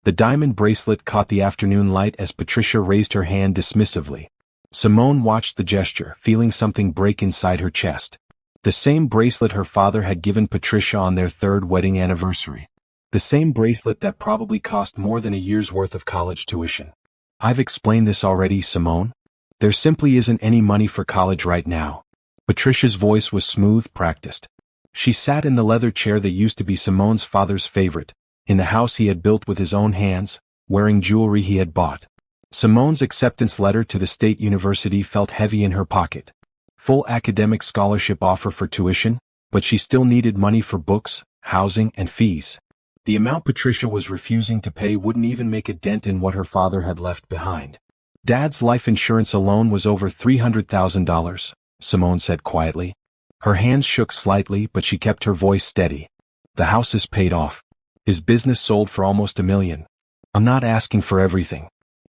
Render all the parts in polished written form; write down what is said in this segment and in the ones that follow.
The diamond bracelet caught the afternoon light as Patricia raised her hand dismissively. Simone watched the gesture, feeling something break inside her chest. The same bracelet her father had given Patricia on their third wedding anniversary. The same bracelet that probably cost more than a year's worth of college tuition. I've explained this already, Simone. There simply isn't any money for college right now. Patricia's voice was smooth, practiced. She sat in the leather chair that used to be Simone's father's favorite, in the house he had built with his own hands, wearing jewelry he had bought. Simone's acceptance letter to the state university felt heavy in her pocket. Full academic scholarship offer for tuition, but she still needed money for books, housing, and fees. The amount Patricia was refusing to pay wouldn't even make a dent in what her father had left behind. Dad's life insurance alone was over $300,000, Simone said quietly. Her hands shook slightly, but she kept her voice steady. The house is paid off. His business sold for almost $1 million. I'm not asking for everything.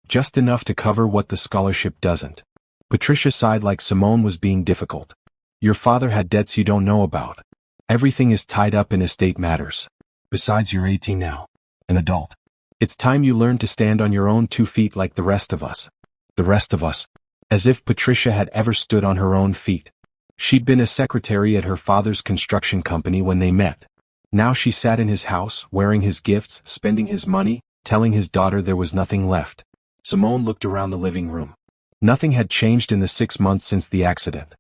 Just enough to cover what the scholarship doesn't. Patricia sighed like Simone was being difficult. Your father had debts you don't know about. Everything is tied up in estate matters. Besides, you're 18 now. An adult. It's time you learn to stand on your own 2 feet like the rest of us. The rest of us. As if Patricia had ever stood on her own feet. She'd been a secretary at her father's construction company when they met. Now she sat in his house, wearing his gifts, spending his money, telling his daughter there was nothing left. Simone looked around the living room. Nothing had changed in the 6 months since the accident.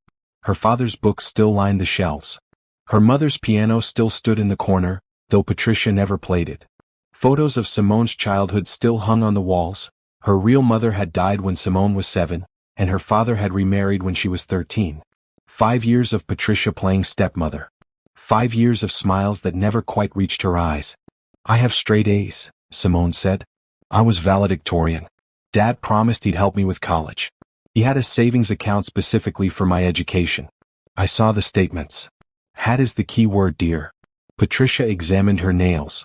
Her father's books still lined the shelves. Her mother's piano still stood in the corner, though Patricia never played it. Photos of Simone's childhood still hung on the walls. Her real mother had died when Simone was 7, and her father had remarried when she was 13. 5 years of Patricia playing stepmother. 5 years of smiles that never quite reached her eyes. I have straight A's, Simone said. I was valedictorian. Dad promised he'd help me with college. He had a savings account specifically for my education. I saw the statements. Had is the key word, dear. Patricia examined her nails.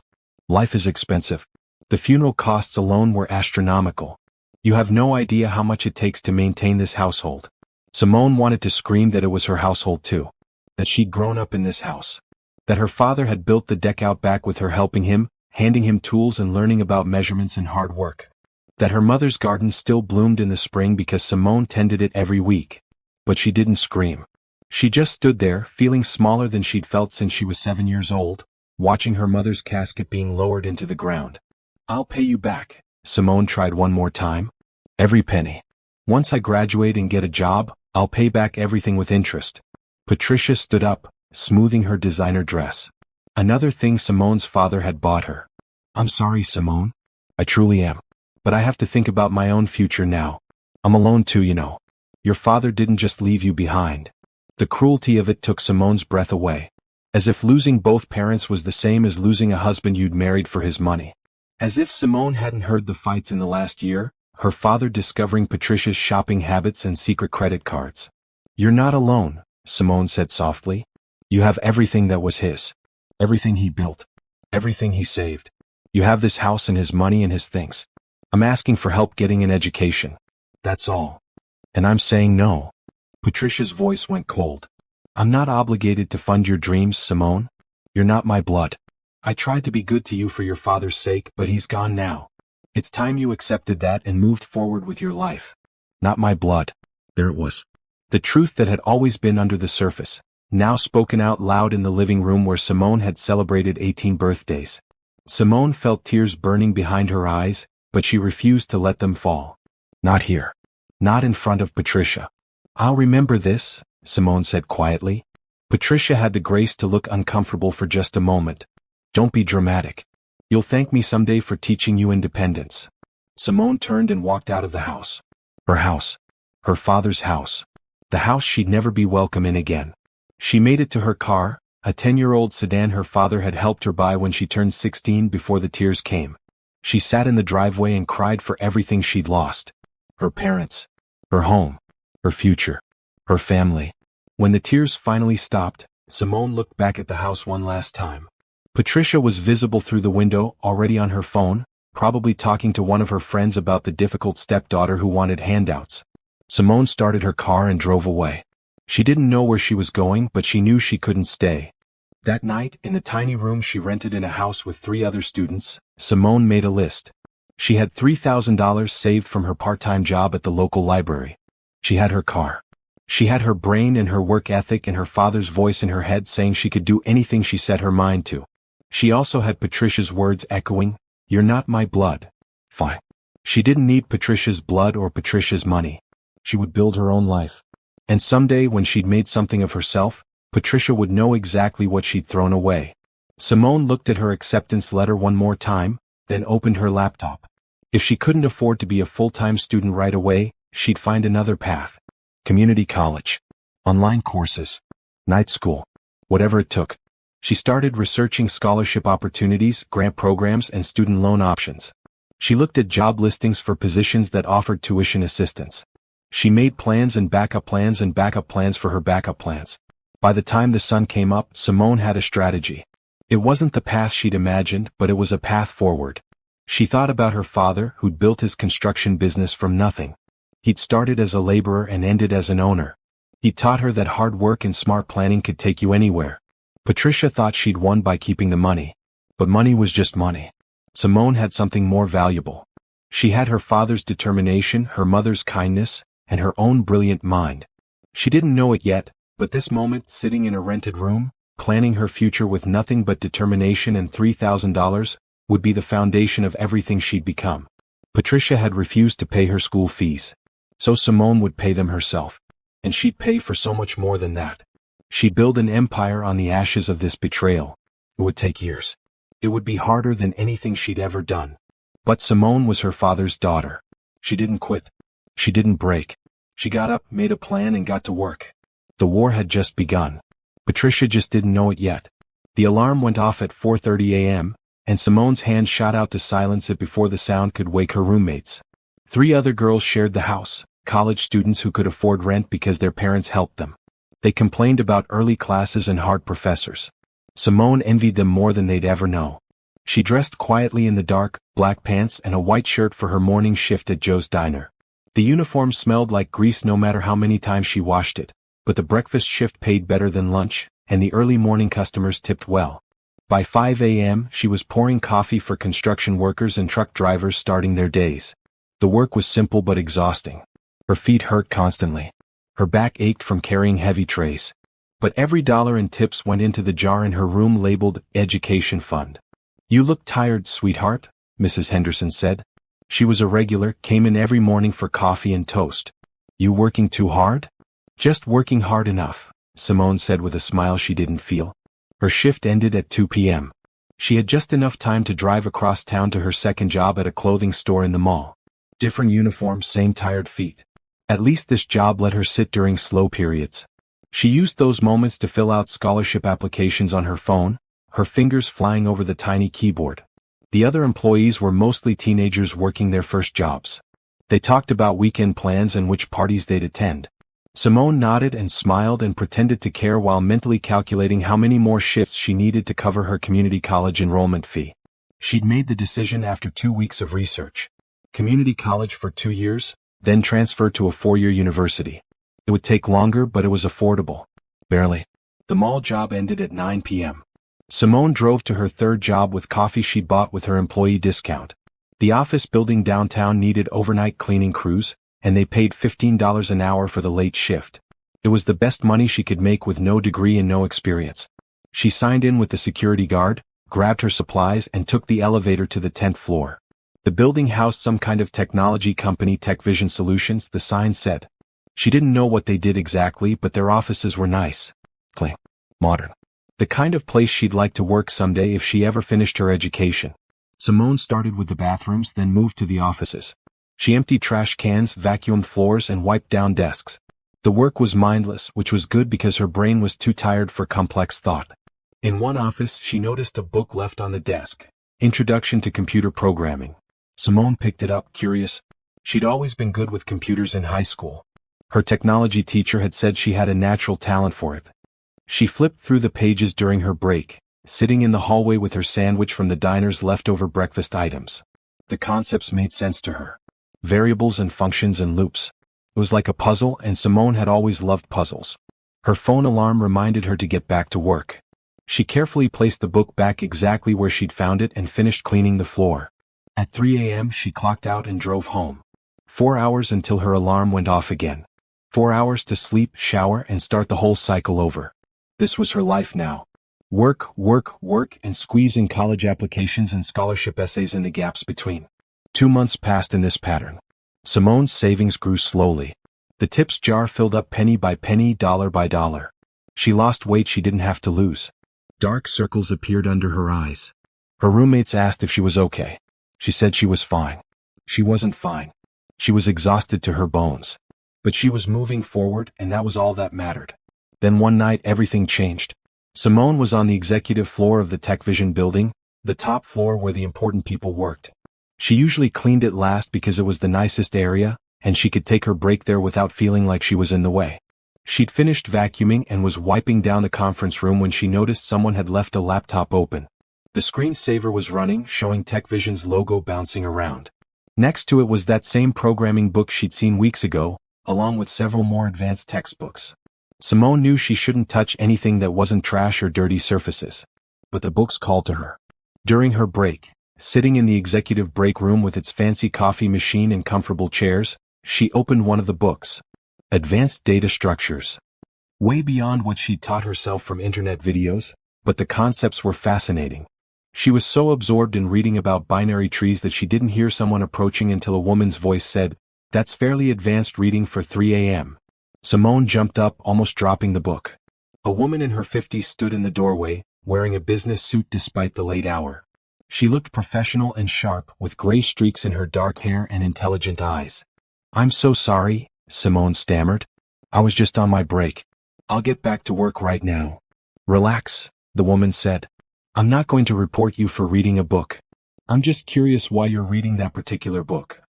Life is expensive. The funeral costs alone were astronomical. You have no idea how much it takes to maintain this household. Simone wanted to scream that it was her household too. That she'd grown up in this house. That her father had built the deck out back with her helping him, handing him tools and learning about measurements and hard work. That her mother's garden still bloomed in the spring because Simone tended it every week. But she didn't scream. She just stood there, feeling smaller than she'd felt since she was 7 years old, watching her mother's casket being lowered into the ground. I'll pay you back, Simone tried one more time. Every penny. Once I graduate and get a job, I'll pay back everything with interest. Patricia stood up, smoothing her designer dress. Another thing Simone's father had bought her. I'm sorry, Simone. I truly am. But I have to think about my own future now. I'm alone too, you know. Your father didn't just leave you behind. The cruelty of it took Simone's breath away. As if losing both parents was the same as losing a husband you'd married for his money. As if Simone hadn't heard the fights in the last year, her father discovering Patricia's shopping habits and secret credit cards. You're not alone, Simone said softly. You have everything that was his. Everything he built. Everything he saved. You have this house and his money and his things. I'm asking for help getting an education. That's all. And I'm saying no. Patricia's voice went cold. I'm not obligated to fund your dreams, Simone. You're not my blood. I tried to be good to you for your father's sake, but he's gone now. It's time you accepted that and moved forward with your life. Not my blood. There it was. The truth that had always been under the surface, now spoken out loud in the living room where Simone had celebrated 18 birthdays. Simone felt tears burning behind her eyes, but she refused to let them fall. Not here. Not in front of Patricia. I'll remember this, Simone said quietly. Patricia had the grace to look uncomfortable for just a moment. Don't be dramatic. You'll thank me someday for teaching you independence. Simone turned and walked out of the house. Her house. Her father's house. The house she'd never be welcome in again. She made it to her car, a 10-year-old sedan her father had helped her buy when she turned 16 before the tears came. She sat in the driveway and cried for everything she'd lost. Her parents. Her home. Her future. Her family. When the tears finally stopped, Simone looked back at the house one last time. Patricia was visible through the window, already on her phone, probably talking to one of her friends about the difficult stepdaughter who wanted handouts. Simone started her car and drove away. She didn't know where she was going, but she knew she couldn't stay. That night, in the tiny room she rented in a house with 3 other students, Simone made a list. She had $3,000 saved from her part-time job at the local library. She had her car. She had her brain and her work ethic and her father's voice in her head saying she could do anything she set her mind to. She also had Patricia's words echoing, "You're not my blood." Fine. She didn't need Patricia's blood or Patricia's money. She would build her own life. And someday when she'd made something of herself, Patricia would know exactly what she'd thrown away. Simone looked at her acceptance letter one more time, then opened her laptop. If she couldn't afford to be a full-time student right away, she'd find another path. Community college. Online courses. Night school. Whatever it took. She started researching scholarship opportunities, grant programs, and student loan options. She looked at job listings for positions that offered tuition assistance. She made plans and backup plans for her backup plans. By the time the sun came up, Simone had a strategy. It wasn't the path she'd imagined, but it was a path forward. She thought about her father, who'd built his construction business from nothing. He'd started as a laborer and ended as an owner. He taught her that hard work and smart planning could take you anywhere. Patricia thought she'd won by keeping the money. But money was just money. Simone had something more valuable. She had her father's determination, her mother's kindness, and her own brilliant mind. She didn't know it yet, but this moment, sitting in a rented room, planning her future with nothing but determination and $3,000, would be the foundation of everything she'd become. Patricia had refused to pay her school fees. So Simone would pay them herself. And she'd pay for so much more than that. She'd build an empire on the ashes of this betrayal. It would take years. It would be harder than anything she'd ever done. But Simone was her father's daughter. She didn't quit. She didn't break. She got up, made a plan, and got to work. The war had just begun. Patricia just didn't know it yet. The alarm went off at 4:30 a.m., and Simone's hand shot out to silence it before the sound could wake her roommates. 3 other girls shared the house, college students who could afford rent because their parents helped them. They complained about early classes and hard professors. Simone envied them more than they'd ever know. She dressed quietly in the dark, black pants and a white shirt for her morning shift at Joe's Diner. The uniform smelled like grease no matter how many times she washed it, but the breakfast shift paid better than lunch, and the early morning customers tipped well. By 5 a.m., she was pouring coffee for construction workers and truck drivers starting their days. The work was simple but exhausting. Her feet hurt constantly. Her back ached from carrying heavy trays. But every dollar in tips went into the jar in her room labeled Education Fund. "You look tired, sweetheart," Mrs. Henderson said. She was a regular, came in every morning for coffee and toast. "You working too hard?" "Just working hard enough," Simone said with a smile she didn't feel. Her shift ended at 2 p.m. She had just enough time to drive across town to her second job at a clothing store in the mall. Different uniform, same tired feet. At least this job let her sit during slow periods. She used those moments to fill out scholarship applications on her phone, her fingers flying over the tiny keyboard. The other employees were mostly teenagers working their first jobs. They talked about weekend plans and which parties they'd attend. Simone nodded and smiled and pretended to care while mentally calculating how many more shifts she needed to cover her community college enrollment fee. She'd made the decision after 2 weeks of research. Community college for 2 years, then transfer to a 4-year university. It would take longer, but it was affordable. Barely. The mall job ended at 9 p.m. Simone drove to her third job with coffee she'd bought with her employee discount. The office building downtown needed overnight cleaning crews, and they paid $15 an hour for the late shift. It was the best money she could make with no degree and no experience. She signed in with the security guard, grabbed her supplies, and took the elevator to the 10th floor. The building housed some kind of technology company, Tech Vision Solutions, the sign said. She didn't know what they did exactly, but their offices were nice. Clean. Modern. The kind of place she'd like to work someday if she ever finished her education. Simone started with the bathrooms, then moved to the offices. She emptied trash cans, vacuumed floors, and wiped down desks. The work was mindless, which was good because her brain was too tired for complex thought. In one office, she noticed a book left on the desk, Introduction to Computer Programming. Simone picked it up, curious. She'd always been good with computers in high school. Her technology teacher had said she had a natural talent for it. She flipped through the pages during her break, sitting in the hallway with her sandwich from the diner's leftover breakfast items. The concepts made sense to her. Variables and functions and loops. It was like a puzzle, and Simone had always loved puzzles. Her phone alarm reminded her to get back to work. She carefully placed the book back exactly where she'd found it and finished cleaning the floor. At 3 a.m. she clocked out and drove home. 4 hours until her alarm went off again. 4 hours to sleep, shower, and start the whole cycle over. This was her life now. Work, work, work, and squeeze in college applications and scholarship essays in the gaps between. 2 months passed in this pattern. Simone's savings grew slowly. The tips jar filled up penny by penny, dollar by dollar. She lost weight she didn't have to lose. Dark circles appeared under her eyes. Her roommates asked if she was okay. She said she was fine. She wasn't fine. She was exhausted to her bones. But she was moving forward, and that was all that mattered. Then one night everything changed. Simone was on the executive floor of the TechVision building, the top floor where the important people worked. She usually cleaned it last because it was the nicest area, and she could take her break there without feeling like she was in the way. She'd finished vacuuming and was wiping down the conference room when she noticed someone had left a laptop open. The screensaver was running, showing TechVision's logo bouncing around. Next to it was that same programming book she'd seen weeks ago, along with several more advanced textbooks. Simone knew she shouldn't touch anything that wasn't trash or dirty surfaces. But the books called to her. During her break, sitting in the executive break room with its fancy coffee machine and comfortable chairs, she opened one of the books. Advanced Data Structures. Way beyond what she'd taught herself from internet videos, but the concepts were fascinating. She was so absorbed in reading about binary trees that she didn't hear someone approaching until a woman's voice said, "That's fairly advanced reading for 3 a.m. Simone jumped up, almost dropping the book. A woman in her 50s stood in the doorway, wearing a business suit despite the late hour. She looked professional and sharp, with gray streaks in her dark hair and intelligent eyes. "I'm so sorry," Simone stammered. "I was just on my break. I'll get back to work right now." "Relax," the woman said. "I'm not going to report you for reading a book. I'm just curious why you're reading that particular book."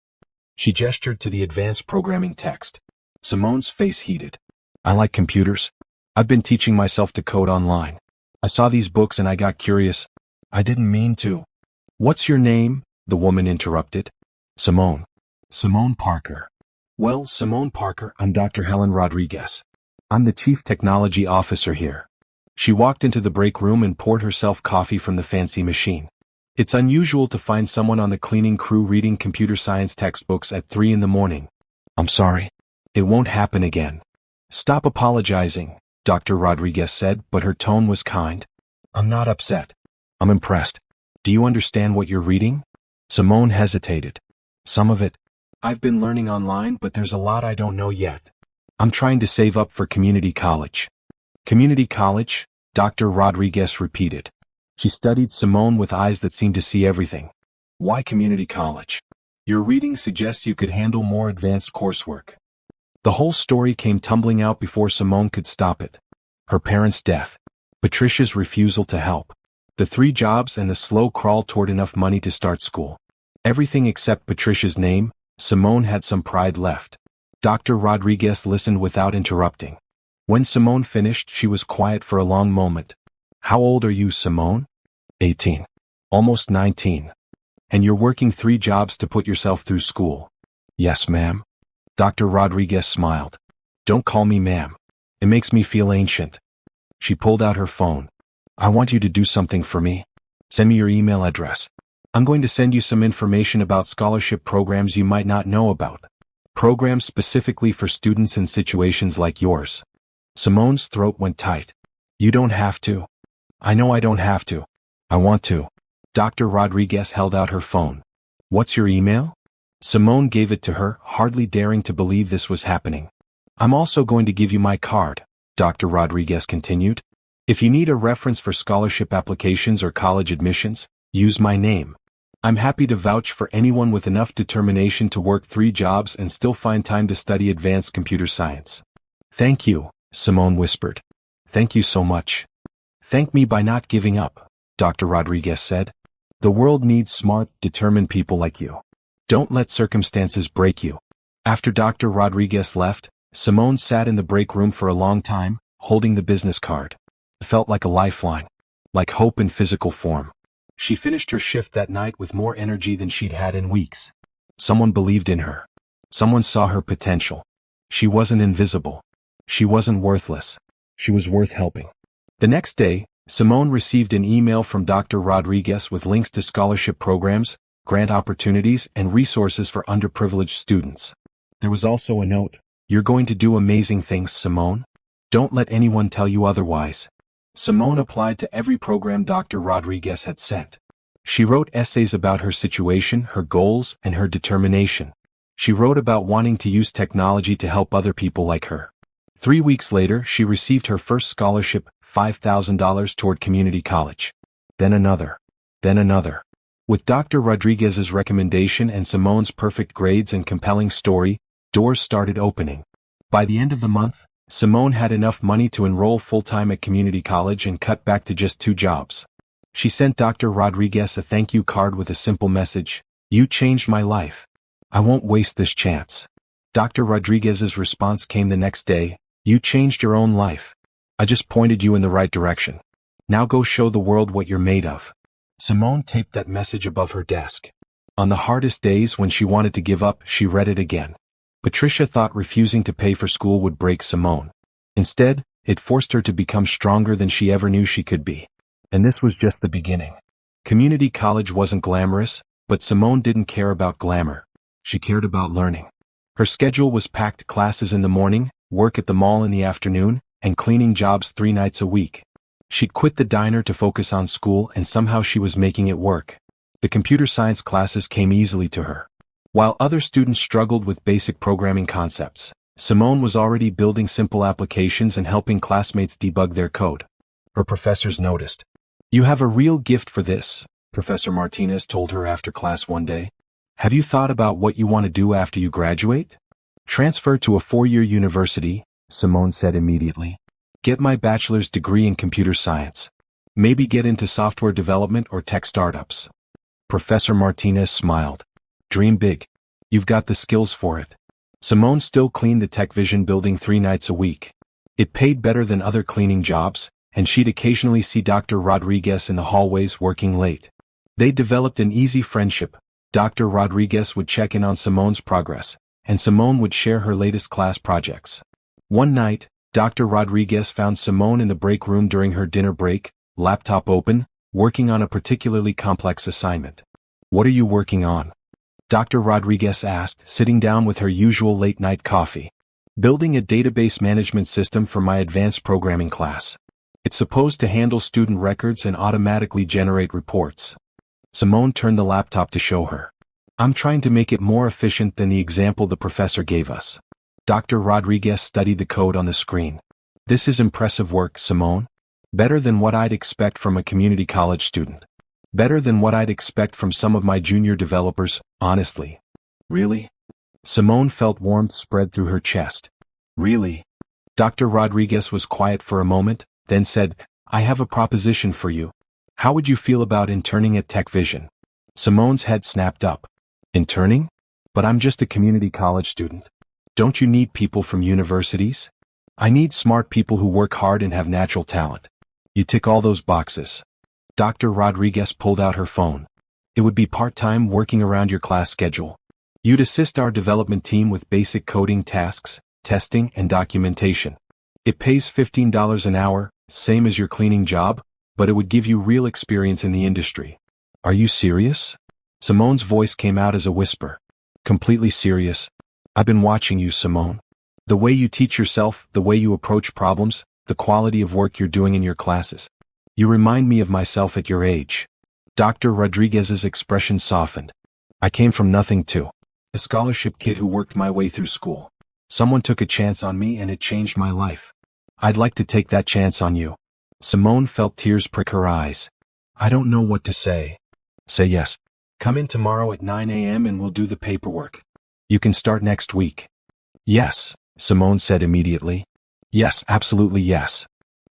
She gestured to the advanced programming text. Simone's face heated. "I like computers. I've been teaching myself to code online. I saw these books and I got curious. I didn't mean to." "What's your name?" the woman interrupted. "Simone." "Simone Parker." "Well, Simone Parker, I'm Dr. Helen Rodriguez. I'm the Chief Technology Officer here." She walked into the break room and poured herself coffee from the fancy machine. It's unusual to find someone on the cleaning crew reading computer science textbooks at 3 in the morning. "I'm sorry. It won't happen again." "Stop apologizing," Dr. Rodriguez said, but her tone was kind. "I'm not upset. I'm impressed. Do you understand what you're reading?" Simone hesitated. "Some of it. I've been learning online, but there's a lot I don't know yet. I'm trying to save up for community college." "Community college?" Dr. Rodriguez repeated. She studied Simone with eyes that seemed to see everything. "Why community college? Your reading suggests you could handle more advanced coursework." The whole story came tumbling out before Simone could stop it. Her parents' death. Patricia's refusal to help. The 3 jobs and the slow crawl toward enough money to start school. Everything except Patricia's name. Simone had some pride left. Dr. Rodriguez listened without interrupting. When Simone finished, she was quiet for a long moment. "How old are you, Simone?" 18. "Almost 19. And you're working 3 jobs to put yourself through school?" "Yes, ma'am." Dr. Rodriguez smiled. "Don't call me ma'am. It makes me feel ancient." She pulled out her phone. "I want you to do something for me. Send me your email address. I'm going to send you some information about scholarship programs you might not know about. Programs specifically for students in situations like yours." Simone's throat went tight. "You don't have to." "I know I don't have to. I want to." Dr. Rodriguez held out her phone. "What's your email?" Simone gave it to her, hardly daring to believe this was happening. "I'm also going to give you my card," Dr. Rodriguez continued. "If you need a reference for scholarship applications or college admissions, use my name. I'm happy to vouch for anyone with enough determination to work 3 jobs and still find time to study advanced computer science." "Thank you," Simone whispered. "Thank you so much." "Thank me by not giving up," Dr. Rodriguez said. "The world needs smart, determined people like you. Don't let circumstances break you." After Dr. Rodriguez left, Simone sat in the break room for a long time, holding the business card. It felt like a lifeline, like hope in physical form. She finished her shift that night with more energy than she'd had in weeks. Someone believed in her. Someone saw her potential. She wasn't invisible. She wasn't worthless. She was worth helping. The next day, Simone received an email from Dr. Rodriguez with links to scholarship programs, grant opportunities, and resources for underprivileged students. There was also a note. You're going to do amazing things, Simone. Don't let anyone tell you otherwise. Simone applied to every program Dr. Rodriguez had sent. She wrote essays about her situation, her goals, and her determination. She wrote about wanting to use technology to help other people like her. 3 weeks later, she received her first scholarship, $5,000 toward community college. Then another. Then another. With Dr. Rodriguez's recommendation and Simone's perfect grades and compelling story, doors started opening. By the end of the month, Simone had enough money to enroll full-time at community college and cut back to just 2 jobs. She sent Dr. Rodriguez a thank you card with a simple message: "You changed my life. I won't waste this chance." Dr. Rodriguez's response came the next day: "You changed your own life. I just pointed you in the right direction. Now go show the world what you're made of." Simone taped that message above her desk. On the hardest days when she wanted to give up, she read it again. Patricia thought refusing to pay for school would break Simone. Instead, it forced her to become stronger than she ever knew she could be. And this was just the beginning. Community college wasn't glamorous, but Simone didn't care about glamour. She cared about learning. Her schedule was packed: classes in the morning, work at the mall in the afternoon, and cleaning jobs 3 nights a week. She'd quit the diner to focus on school, and somehow she was making it work. The computer science classes came easily to her. While other students struggled with basic programming concepts, Simone was already building simple applications and helping classmates debug their code. Her professors noticed. "You have a real gift for this," Professor Martinez told her after class one day. "Have you thought about what you want to do after you graduate?" "Transfer to a 4-year university," Simone said immediately. "Get my bachelor's degree in computer science. Maybe get into software development or tech startups." Professor Martinez smiled. "Dream big. You've got the skills for it." Simone still cleaned the Tech Vision building 3 nights a week. It paid better than other cleaning jobs, and she'd occasionally see Dr. Rodriguez in the hallways working late. They developed an easy friendship. Dr. Rodriguez would check in on Simone's progress, and Simone would share her latest class projects. One night, Dr. Rodriguez found Simone in the break room during her dinner break, laptop open, working on a particularly complex assignment. "What are you working on?" Dr. Rodriguez asked, sitting down with her usual late-night coffee. "Building a database management system for my advanced programming class. It's supposed to handle student records and automatically generate reports." Simone turned the laptop to show her. "I'm trying to make it more efficient than the example the professor gave us." Dr. Rodriguez studied the code on the screen. "This is impressive work, Simone. Better than what I'd expect from a community college student. Better than what I'd expect from some of my junior developers, honestly." "Really?" Simone felt warmth spread through her chest. "Really?" Dr. Rodriguez was quiet for a moment, then said, "I have a proposition for you. How would you feel about interning at Tech Vision?" Simone's head snapped up. "Interning? But I'm just a community college student. Don't you need people from universities?" "I need smart people who work hard and have natural talent. You tick all those boxes." Dr. Rodriguez pulled out her phone. "It would be part-time, working around your class schedule. You'd assist our development team with basic coding tasks, testing, and documentation. It pays $15 an hour, same as your cleaning job, but it would give you real experience in the industry." "Are you serious?" Simone's voice came out as a whisper. "Completely serious. I've been watching you, Simone. The way you teach yourself, the way you approach problems, the quality of work you're doing in your classes. You remind me of myself at your age." Dr. Rodriguez's expression softened. "I came from nothing too. A scholarship kid who worked my way through school. Someone took a chance on me and it changed my life. I'd like to take that chance on you." Simone felt tears prick her eyes. "I don't know what to say." "Say yes. Come in tomorrow at 9 a.m. and we'll do the paperwork. You can start next week." "Yes," Simone said immediately. "Yes, absolutely yes."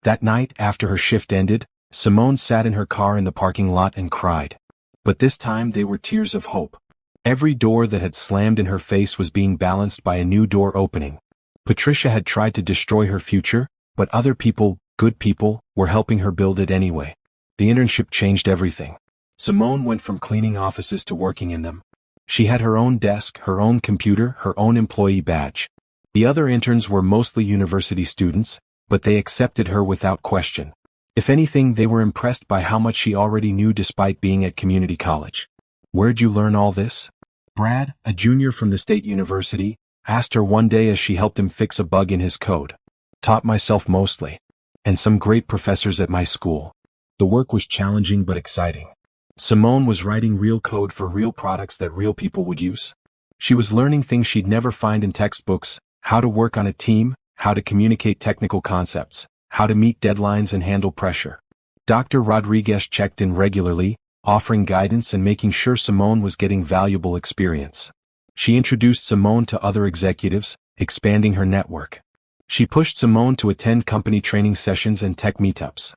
That night, after her shift ended, Simone sat in her car in the parking lot and cried. But this time they were tears of hope. Every door that had slammed in her face was being balanced by a new door opening. Patricia had tried to destroy her future, but other people, good people, were helping her build it anyway. The internship changed everything. Simone went from cleaning offices to working in them. She had her own desk, her own computer, her own employee badge. The other interns were mostly university students, but they accepted her without question. If anything, they were impressed by how much she already knew despite being at community college. Where'd you learn all this? Brad, a junior from the state university, asked her one day as she helped him fix a bug in his code. Taught myself mostly. And some great professors at my school. The work was challenging but exciting. Simone was writing real code for real products that real people would use. She was learning things she'd never find in textbooks, how to work on a team, how to communicate technical concepts, how to meet deadlines and handle pressure. Dr. Rodriguez checked in regularly, offering guidance and making sure Simone was getting valuable experience. She introduced Simone to other executives, expanding her network. She pushed Simone to attend company training sessions and tech meetups.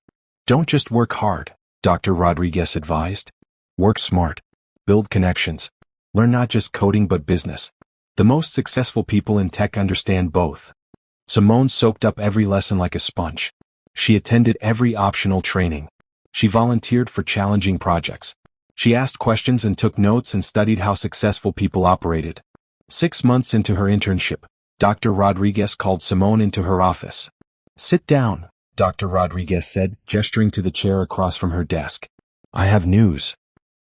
Don't just work hard, Dr. Rodriguez advised. Work smart. Build connections. Learn not just coding but business. The most successful people in tech understand both. Simone soaked up every lesson like a sponge. She attended every optional training. She volunteered for challenging projects. She asked questions and took notes and studied how successful people operated. 6 months into her internship, Dr. Rodriguez called Simone into her office. Sit down, Dr. Rodriguez said, gesturing to the chair across from her desk. I have news.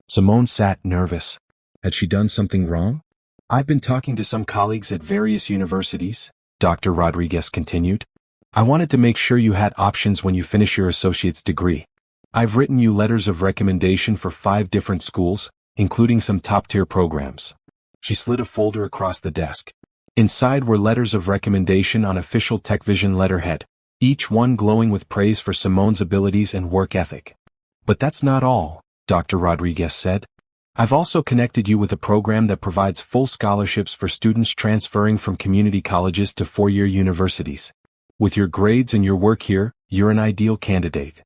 Simone sat nervous. Had she done something wrong? I've been talking to some colleagues at various universities, Dr. Rodriguez continued. I wanted to make sure you had options when you finish your associate's degree. I've written you letters of recommendation for 5 different schools, including some top-tier programs. She slid a folder across the desk. Inside were letters of recommendation on official TechVision letterhead, each one glowing with praise for Simone's abilities and work ethic. But that's not all, Dr. Rodriguez said. I've also connected you with a program that provides full scholarships for students transferring from community colleges to 4-year universities. With your grades and your work here, you're an ideal candidate.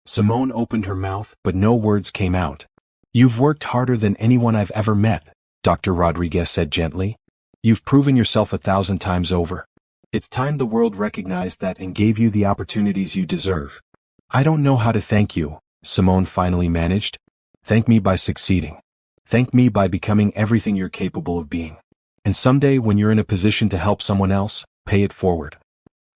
Simone opened her mouth, but no words came out. You've worked harder than anyone I've ever met, Dr. Rodriguez said gently. You've proven yourself 1,000 times over. It's time the world recognized that and gave you the opportunities you deserve. I don't know how to thank you, Simone finally managed. Thank me by succeeding. Thank me by becoming everything you're capable of being. And someday when you're in a position to help someone else, pay it forward.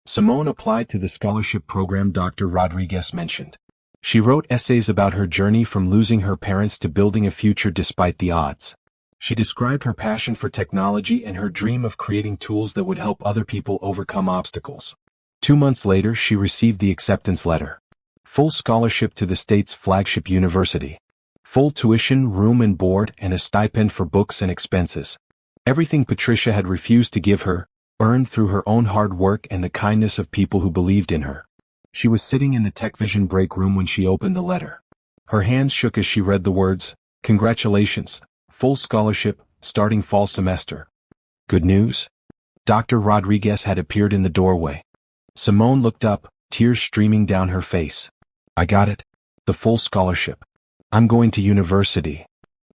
Simone applied to the scholarship program Dr. Rodriguez mentioned. She wrote essays about her journey from losing her parents to building a future despite the odds. She described her passion for technology and her dream of creating tools that would help other people overcome obstacles. 2 months later, she received the acceptance letter. Full scholarship to the state's flagship university. Full tuition, room and board, and a stipend for books and expenses. Everything Patricia had refused to give her, earned through her own hard work and the kindness of people who believed in her. She was sitting in the TechVision break room when she opened the letter. Her hands shook as she read the words, "Congratulations, full scholarship, starting fall semester." Good news? Dr. Rodriguez had appeared in the doorway. Simone looked up, tears streaming down her face. I got it. The full scholarship. I'm going to university.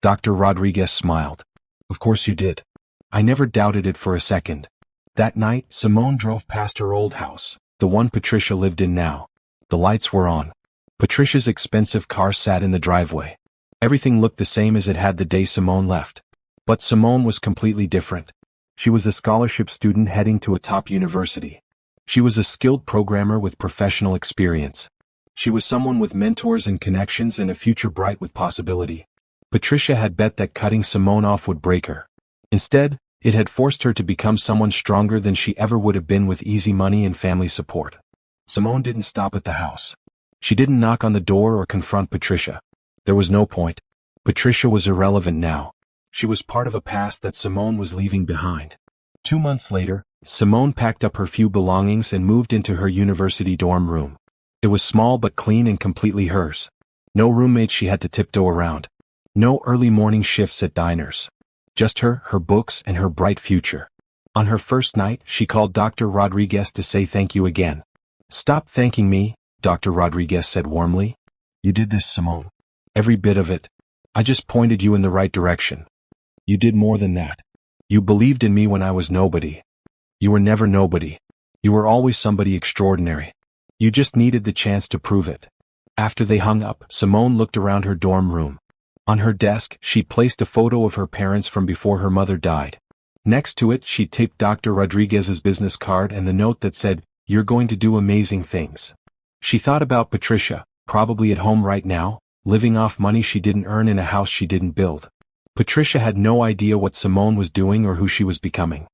Dr. Rodriguez smiled. Of course you did. I never doubted it for a second. That night, Simone drove past her old house, the one Patricia lived in now. The lights were on. Patricia's expensive car sat in the driveway. Everything looked the same as it had the day Simone left. But Simone was completely different. She was a scholarship student heading to a top university. She was a skilled programmer with professional experience. She was someone with mentors and connections and a future bright with possibility. Patricia had bet that cutting Simone off would break her. Instead, it had forced her to become someone stronger than she ever would have been with easy money and family support. Simone didn't stop at the house. She didn't knock on the door or confront Patricia. There was no point. Patricia was irrelevant now. She was part of a past that Simone was leaving behind. 2 months later, Simone packed up her few belongings and moved into her university dorm room. It was small but clean and completely hers. No roommates she had to tiptoe around. No early morning shifts at diners. Just her books, and her bright future. On her first night, she called Dr. Rodriguez to say thank you again. Stop thanking me, Dr. Rodriguez said warmly. You did this, Simone. Every bit of it. I just pointed you in the right direction. You did more than that. You believed in me when I was nobody. You were never nobody. You were always somebody extraordinary. You just needed the chance to prove it. After they hung up, Simone looked around her dorm room. On her desk, she placed a photo of her parents from before her mother died. Next to it, she taped Dr. Rodriguez's business card and the note that said, "You're going to do amazing things." She thought about Patricia, probably at home right now, living off money she didn't earn in a house she didn't build. Patricia had no idea what Simone was doing or who she was becoming.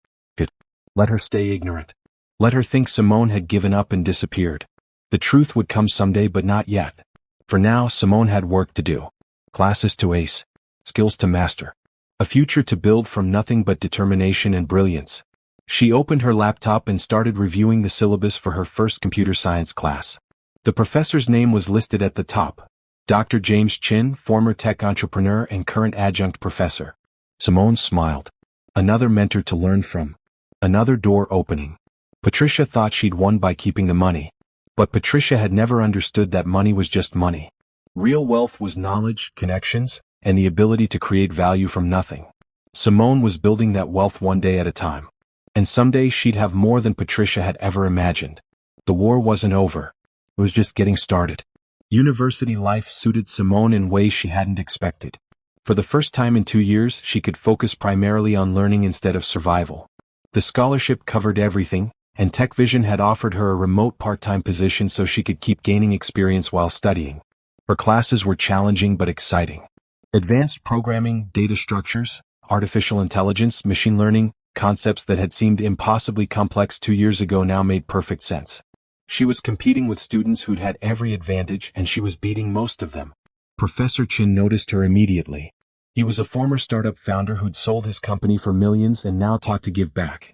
Let her stay ignorant. Let her think Simone had given up and disappeared. The truth would come someday, but not yet. For now, Simone had work to do. Classes to ace. Skills to master. A future to build from nothing but determination and brilliance. She opened her laptop and started reviewing the syllabus for her first computer science class. The professor's name was listed at the top. Dr. James Chin, former tech entrepreneur and current adjunct professor. Simone smiled. Another mentor to learn from. Another door opening. Patricia thought she'd won by keeping the money. But Patricia had never understood that money was just money. Real wealth was knowledge, connections, and the ability to create value from nothing. Simone was building that wealth one day at a time. And someday she'd have more than Patricia had ever imagined. The war wasn't over. It was just getting started. University life suited Simone in ways she hadn't expected. For the first time in 2 years, she could focus primarily on learning instead of survival. The scholarship covered everything, and TechVision had offered her a remote part-time position so she could keep gaining experience while studying. Her classes were challenging but exciting. Advanced programming, data structures, artificial intelligence, machine learning, concepts that had seemed impossibly complex 2 years ago now made perfect sense. She was competing with students who'd had every advantage, and she was beating most of them. Professor Chin noticed her immediately. He was a former startup founder who'd sold his company for millions and now taught to give back.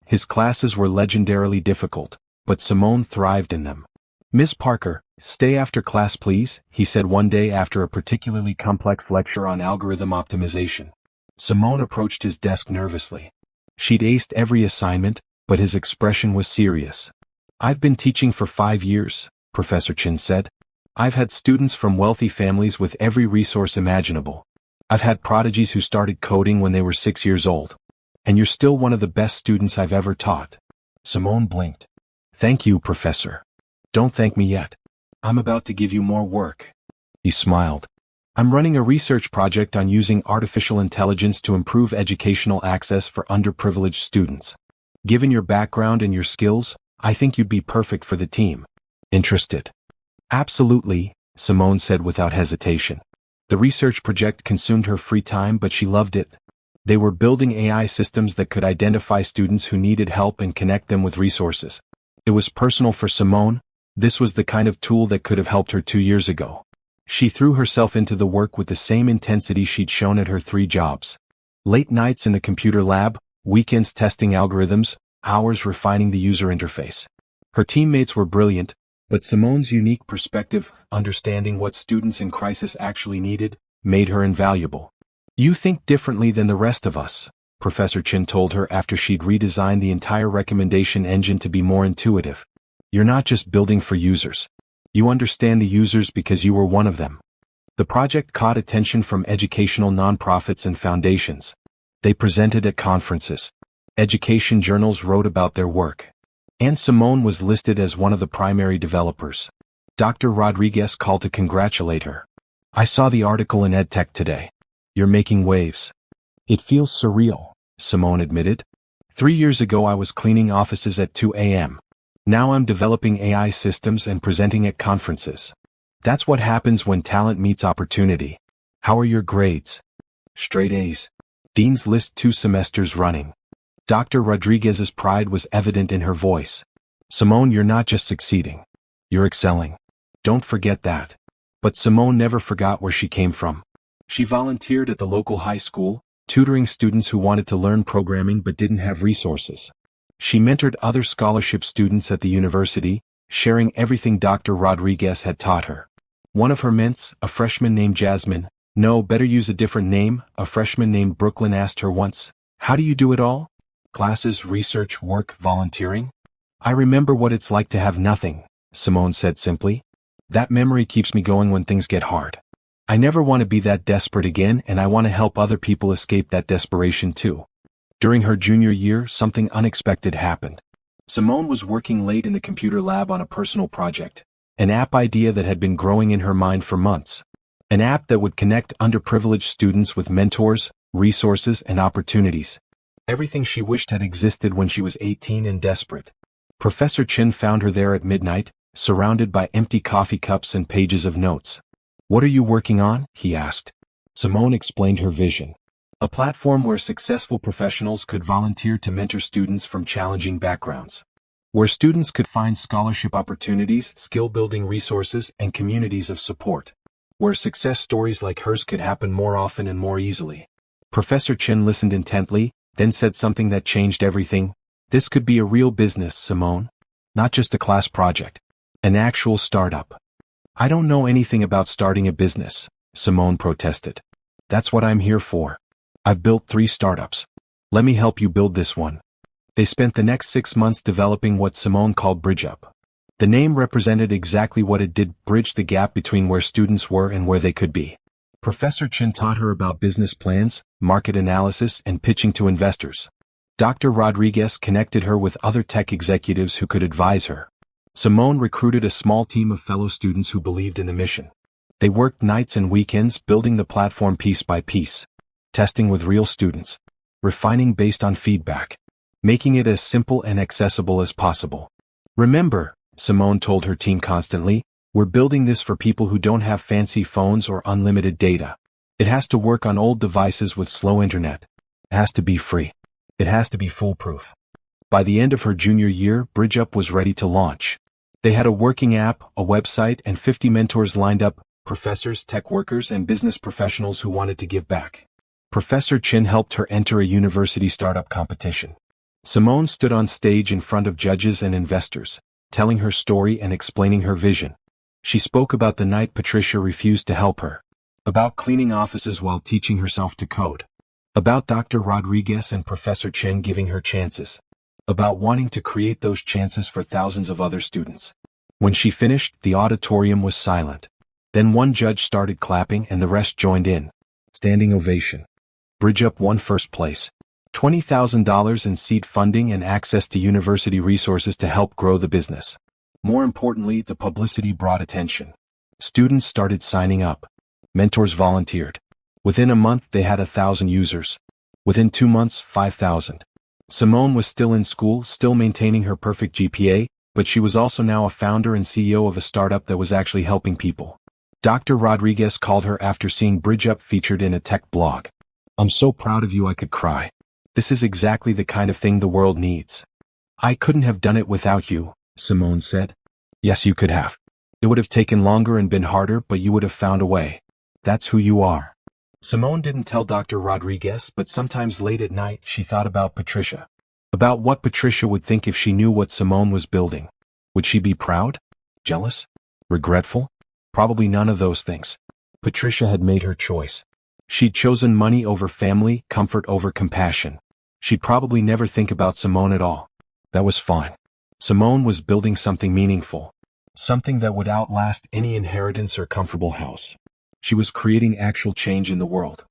His classes were legendarily difficult, but Simone thrived in them. "Miss Parker, stay after class please," he said one day after a particularly complex lecture on algorithm optimization. Simone approached his desk nervously. She'd aced every assignment, but his expression was serious. "I've been teaching for 5 years, Professor Chin said. I've had students from wealthy families with every resource imaginable. I've had prodigies who started coding when they were 6 years old. And you're still one of the best students I've ever taught." Simone blinked. "Thank you, Professor. Don't thank me yet. I'm about to give you more work." He smiled. "I'm running a research project on using artificial intelligence to improve educational access for underprivileged students. Given your background and your skills, I think you'd be perfect for the team. Interested?" "Absolutely," Simone said without hesitation. The research project consumed her free time, but she loved it. They were building AI systems that could identify students who needed help and connect them with resources. It was personal for Simone. This was the kind of tool that could have helped her 2 years ago. She threw herself into the work with the same intensity she'd shown at her 3 jobs. Late nights in the computer lab, weekends testing algorithms, hours refining the user interface. Her teammates were brilliant, but Simone's unique perspective, understanding what students in crisis actually needed, made her invaluable. "You think differently than the rest of us," Professor Chin told her after she'd redesigned the entire recommendation engine to be more intuitive. "You're not just building for users. You understand the users because you were one of them." The project caught attention from educational nonprofits and foundations. They presented at conferences. Education journals wrote about their work. And Simone was listed as one of the primary developers. Dr. Rodriguez called to congratulate her. "I saw the article in EdTech today. You're making waves." "It feels surreal," Simone admitted. 3 years ago I was cleaning offices at 2 a.m. Now I'm developing AI systems and presenting at conferences. That's what happens when talent meets opportunity. How are your grades?" "Straight A's. Dean's List 2 semesters running." Dr. Rodriguez's pride was evident in her voice. "Simone, you're not just succeeding. You're excelling. Don't forget that." But Simone never forgot where she came from. She volunteered at the local high school, tutoring students who wanted to learn programming but didn't have resources. She mentored other scholarship students at the university, sharing everything Dr. Rodriguez had taught her. One of her ments, a freshman named Jasmine, no, better use a different name, a freshman named Brooklyn asked her once, "How do you do it all? Classes, research, work, volunteering?" "I remember what it's like to have nothing," Simone said simply. "That memory keeps me going when things get hard. I never want to be that desperate again, and I want to help other people escape that desperation too." During her junior year, something unexpected happened. Simone was working late in the computer lab on a personal project, an app idea that had been growing in her mind for months. An app that would connect underprivileged students with mentors, resources, and opportunities. Everything she wished had existed when she was 18 and desperate. Professor Chin found her there at midnight, surrounded by empty coffee cups and pages of notes. "What are you working on?" he asked. Simone explained her vision. A platform where successful professionals could volunteer to mentor students from challenging backgrounds. Where students could find scholarship opportunities, skill-building resources, and communities of support. Where success stories like hers could happen more often and more easily. Professor Chen listened intently, then said something that changed everything. This could be a real business, Simone. Not just a class project. An actual startup. I don't know anything about starting a business, Simone protested. That's what I'm here for. I've built 3 startups. Let me help you build this one. They spent the next 6 months developing what Simone called BridgeUp. The name represented exactly what it did: bridge the gap between where students were and where they could be. Professor Chen taught her about business plans, market analysis, and pitching to investors. Dr. Rodriguez connected her with other tech executives who could advise her. Simone recruited a small team of fellow students who believed in the mission. They worked nights and weekends building the platform piece by piece. Testing with real students. Refining based on feedback. Making it as simple and accessible as possible. Remember, Simone told her team constantly, we're building this for people who don't have fancy phones or unlimited data. It has to work on old devices with slow internet. It has to be free. It has to be foolproof. By the end of her junior year, BridgeUp was ready to launch. They had a working app, a website, and 50 mentors lined up, professors, tech workers, and business professionals who wanted to give back. Professor Chen helped her enter a university startup competition. Simone stood on stage in front of judges and investors, telling her story and explaining her vision. She spoke about the night Patricia refused to help her. About cleaning offices while teaching herself to code. About Dr. Rodriguez and Professor Chen giving her chances. About wanting to create those chances for thousands of other students. When she finished, the auditorium was silent. Then one judge started clapping and the rest joined in. Standing ovation. BridgeUp won first place. $20,000 in seed funding and access to university resources to help grow the business. More importantly, the publicity brought attention. Students started signing up. Mentors volunteered. Within a month, they had 1,000 users. Within 2 months, 5,000. Simone was still in school, still maintaining her perfect GPA, but she was also now a founder and CEO of a startup that was actually helping people. Dr. Rodriguez called her after seeing BridgeUp featured in a tech blog. I'm so proud of you I could cry. This is exactly the kind of thing the world needs. I couldn't have done it without you, Simone said. Yes, you could have. It would have taken longer and been harder, but you would have found a way. That's who you are. Simone didn't tell Dr. Rodriguez, but sometimes late at night she thought about Patricia. About what Patricia would think if she knew what Simone was building. Would she be proud? Jealous? Regretful? Probably none of those things. Patricia had made her choice. She'd chosen money over family, comfort over compassion. She'd probably never think about Simone at all. That was fine. Simone was building something meaningful. Something that would outlast any inheritance or comfortable house. She was creating actual change in the world.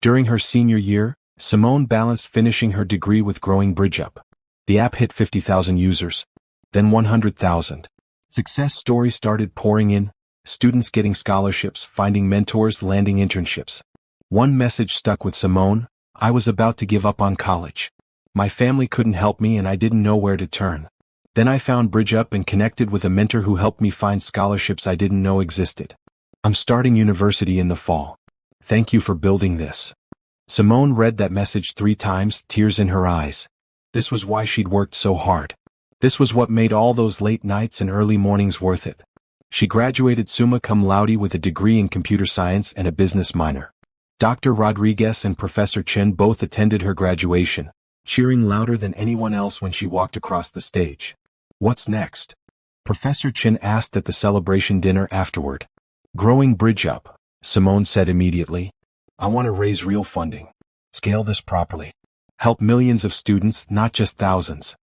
During her senior year, Simone balanced finishing her degree with growing BridgeUp. The app hit 50,000 users. Then 100,000. Success stories started pouring in, students getting scholarships, finding mentors, landing internships. One message stuck with Simone: I was about to give up on college. My family couldn't help me and I didn't know where to turn. Then I found BridgeUp and connected with a mentor who helped me find scholarships I didn't know existed. I'm starting university in the fall. Thank you for building this. Simone read that message 3 times, tears in her eyes. This was why she'd worked so hard. This was what made all those late nights and early mornings worth it. She graduated summa cum laude with a degree in computer science and a business minor. Dr. Rodriguez and Professor Chen both attended her graduation, cheering louder than anyone else when she walked across the stage. What's next? Professor Chen asked at the celebration dinner afterward. Growing BridgeUp, Simone said immediately. I want to raise real funding. Scale this properly. Help millions of students, not just thousands.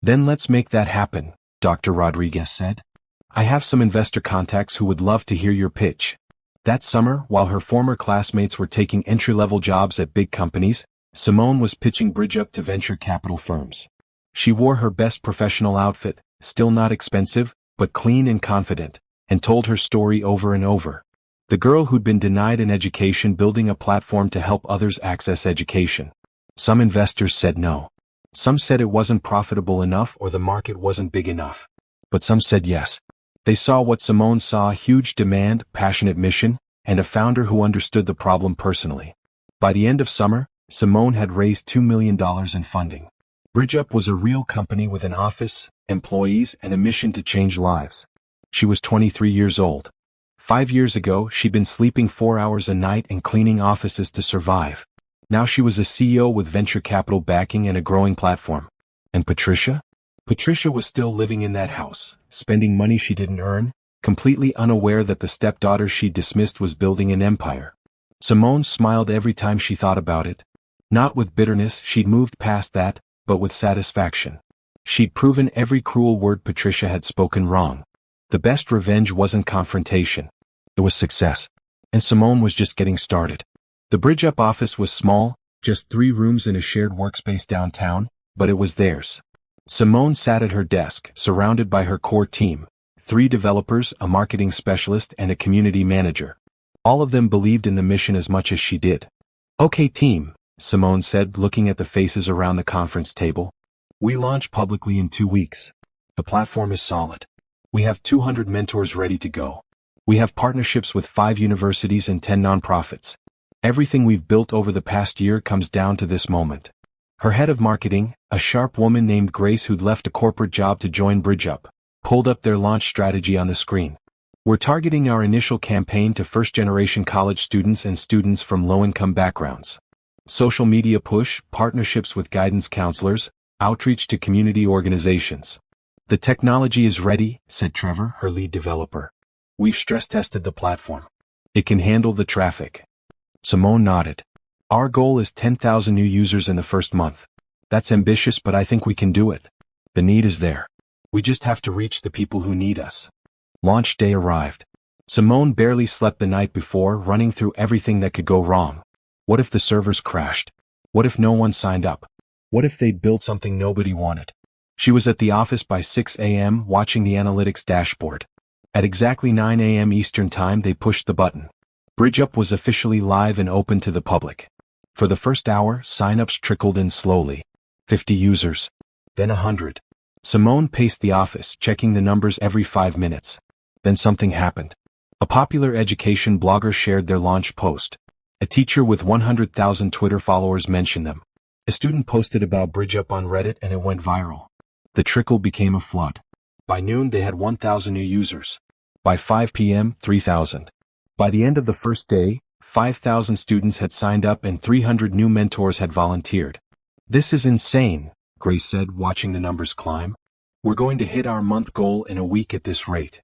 Then let's make that happen, Dr. Rodriguez said. I have some investor contacts who would love to hear your pitch. That summer, while her former classmates were taking entry-level jobs at big companies, Simone was pitching BridgeUp to venture capital firms. She wore her best professional outfit, still not expensive, but clean and confident, and told her story over and over. The girl who'd been denied an education building a platform to help others access education. Some investors said no. Some said it wasn't profitable enough or the market wasn't big enough. But some said yes. They saw what Simone saw: huge demand, passionate mission, and a founder who understood the problem personally. By the end of summer, Simone had raised $2 million in funding. BridgeUp was a real company with an office, employees, and a mission to change lives. She was 23 years old. 5 years ago, she'd been sleeping 4 hours a night and cleaning offices to survive. Now she was a CEO with venture capital backing and a growing platform. And Patricia? Patricia was still living in that house, spending money she didn't earn, completely unaware that the stepdaughter she'd dismissed was building an empire. Simone smiled every time she thought about it. Not with bitterness, she'd moved past that, but with satisfaction. She'd proven every cruel word Patricia had spoken wrong. The best revenge wasn't confrontation. It was success. And Simone was just getting started. The BridgeUp office was small, just 3 rooms in a shared workspace downtown, but it was theirs. Simone sat at her desk, surrounded by her core team, 3 developers, a marketing specialist, and a community manager. All of them believed in the mission as much as she did. "Okay, team," Simone said, looking at the faces around the conference table. "We launch publicly in 2 weeks. The platform is solid. We have 200 mentors ready to go. We have partnerships with 5 universities and 10 nonprofits. Everything we've built over the past year comes down to this moment." Her head of marketing, a sharp woman named Grace who'd left a corporate job to join BridgeUp, pulled up their launch strategy on the screen. "We're targeting our initial campaign to first-generation college students and students from low-income backgrounds. Social media push, partnerships with guidance counselors, outreach to community organizations. The technology is ready," said Trevor, her lead developer. "We've stress-tested the platform. It can handle the traffic." Simone nodded. "Our goal is 10,000 new users in the first month. That's ambitious, but I think we can do it. The need is there. We just have to reach the people who need us." Launch day arrived. Simone barely slept the night before, running through everything that could go wrong. What if the servers crashed? What if no one signed up? What if they'd built something nobody wanted? She was at the office by 6 a.m. watching the analytics dashboard. At exactly 9 a.m. Eastern Time, they pushed the button. BridgeUp was officially live and open to the public. For the first hour, signups trickled in slowly. 50 users. Then 100. Simone paced the office, checking the numbers every 5 minutes. Then something happened. A popular education blogger shared their launch post. A teacher with 100,000 Twitter followers mentioned them. A student posted about BridgeUp on Reddit and it went viral. The trickle became a flood. By noon they had 1,000 new users. By 5 p.m., 3,000. By the end of the first day, 5,000 students had signed up and 300 new mentors had volunteered. "This is insane," Grace said, watching the numbers climb. "We're going to hit our month goal in a week at this rate."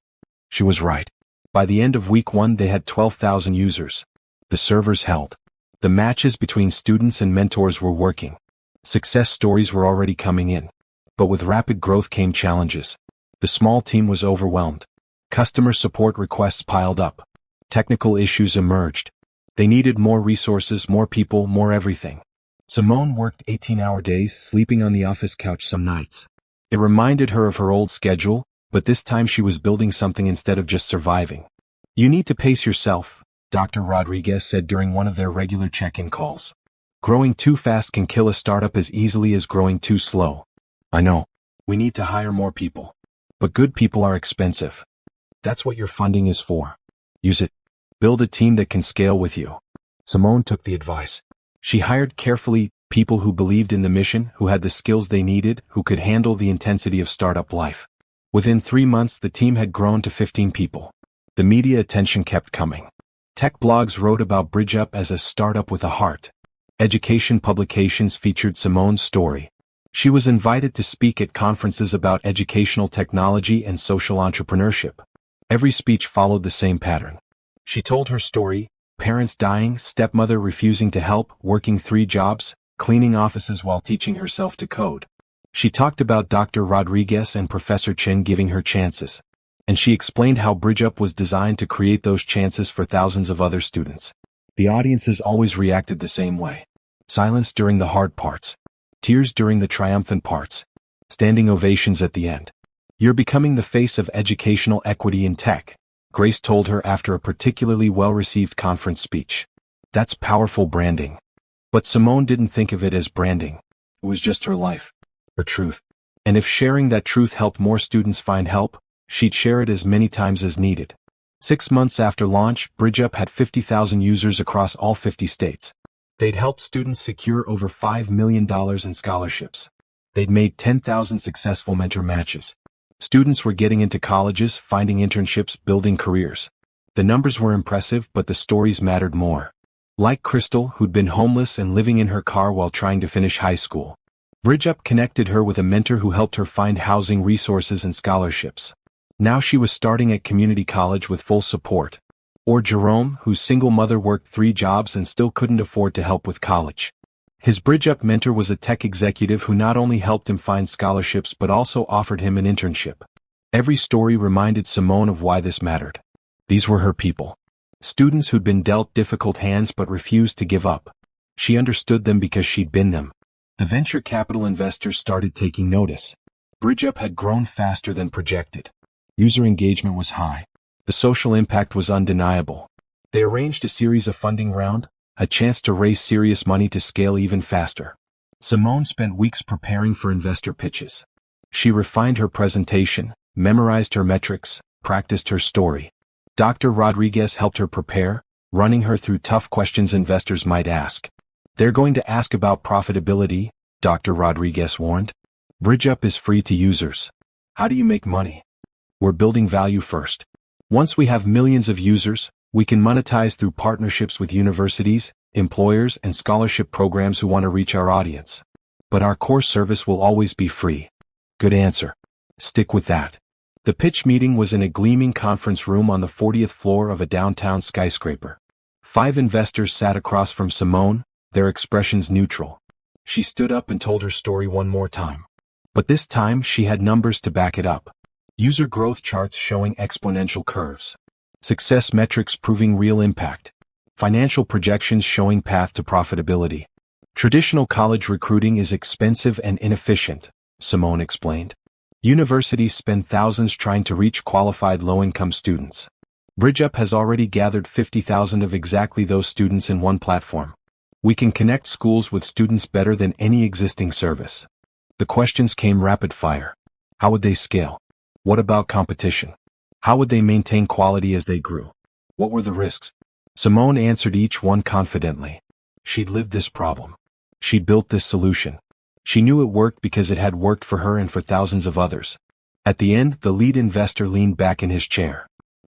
She was right. By the end of week 1 they had 12,000 users. The servers held. The matches between students and mentors were working. Success stories were already coming in. But with rapid growth came challenges. The small team was overwhelmed. Customer support requests piled up. Technical issues emerged. They needed more resources, more people, more everything. Simone worked 18-hour days, sleeping on the office couch some nights. It reminded her of her old schedule, but this time she was building something instead of just surviving. "You need to pace yourself," Dr. Rodriguez said during one of their regular check-in calls. "Growing too fast can kill a startup as easily as growing too slow." "I know. We need to hire more people. But good people are expensive. That's what your funding is for. Use it. Build a team that can scale with you." Simone took the advice. She hired carefully people who believed in the mission, who had the skills they needed, who could handle the intensity of startup life. Within 3 months, the team had grown to 15 people. The media attention kept coming. Tech blogs wrote about BridgeUp as a startup with a heart. Education publications featured Simone's story. She was invited to speak at conferences about educational technology and social entrepreneurship. Every speech followed the same pattern. She told her story: parents dying, stepmother refusing to help, working 3 jobs, cleaning offices while teaching herself to code. She talked about Dr. Rodriguez and Professor Chen giving her chances. And she explained how BridgeUp was designed to create those chances for thousands of other students. The audiences always reacted the same way. Silence during the hard parts. Tears during the triumphant parts. Standing ovations at the end. "You're becoming the face of educational equity in tech," Grace told her after a particularly well-received conference speech. "That's powerful branding." But Simone didn't think of it as branding. It was just her life. Her truth. And if sharing that truth helped more students find help, she'd share it as many times as needed. 6 months after launch, BridgeUp had 50,000 users across all 50 states. They'd helped students secure over $5 million in scholarships. They'd made 10,000 successful mentor matches. Students were getting into colleges, finding internships, building careers. The numbers were impressive, but the stories mattered more. Like Crystal, who'd been homeless and living in her car while trying to finish high school. Bridget connected her with a mentor who helped her find housing, resources, and scholarships. Now she was starting at community college with full support. Or Jerome, whose single mother worked 3 jobs and still couldn't afford to help with college. His Bridget mentor was a tech executive who not only helped him find scholarships but also offered him an internship. Every story reminded Simone of why this mattered. These were her people. Students who'd been dealt difficult hands but refused to give up. She understood them because she'd been them. The venture capital investors started taking notice. Bridget had grown faster than projected. User engagement was high. The social impact was undeniable. They arranged a series of funding rounds, a chance to raise serious money to scale even faster. Simone spent weeks preparing for investor pitches. She refined her presentation, memorized her metrics, practiced her story. Dr. Rodriguez helped her prepare, running her through tough questions investors might ask. They're going to ask about profitability, Dr. Rodriguez warned. Bridget is free to users. How do you make money? We're building value first. Once we have millions of users, we can monetize through partnerships with universities, employers, and scholarship programs who want to reach our audience. But our core service will always be free. Good answer. Stick with that. The pitch meeting was in a gleaming conference room on the 40th floor of a downtown skyscraper. 5 investors sat across from Simone, their expressions neutral. She stood up and told her story one more time. But this time she had numbers to back it up. User growth charts showing exponential curves. Success metrics proving real impact. Financial projections showing path to profitability. Traditional college recruiting is expensive and inefficient, Simone explained. Universities spend thousands trying to reach qualified low-income students. Bridget has already gathered 50,000 of exactly those students in one platform. We can connect schools with students better than any existing service. The questions came rapid fire. How would they scale? What about competition? How would they maintain quality as they grew? What were the risks? Simone answered each one confidently. She'd lived this problem. She'd built this solution. She knew it worked because it had worked for her and for thousands of others. At the end, the lead investor leaned back in his chair.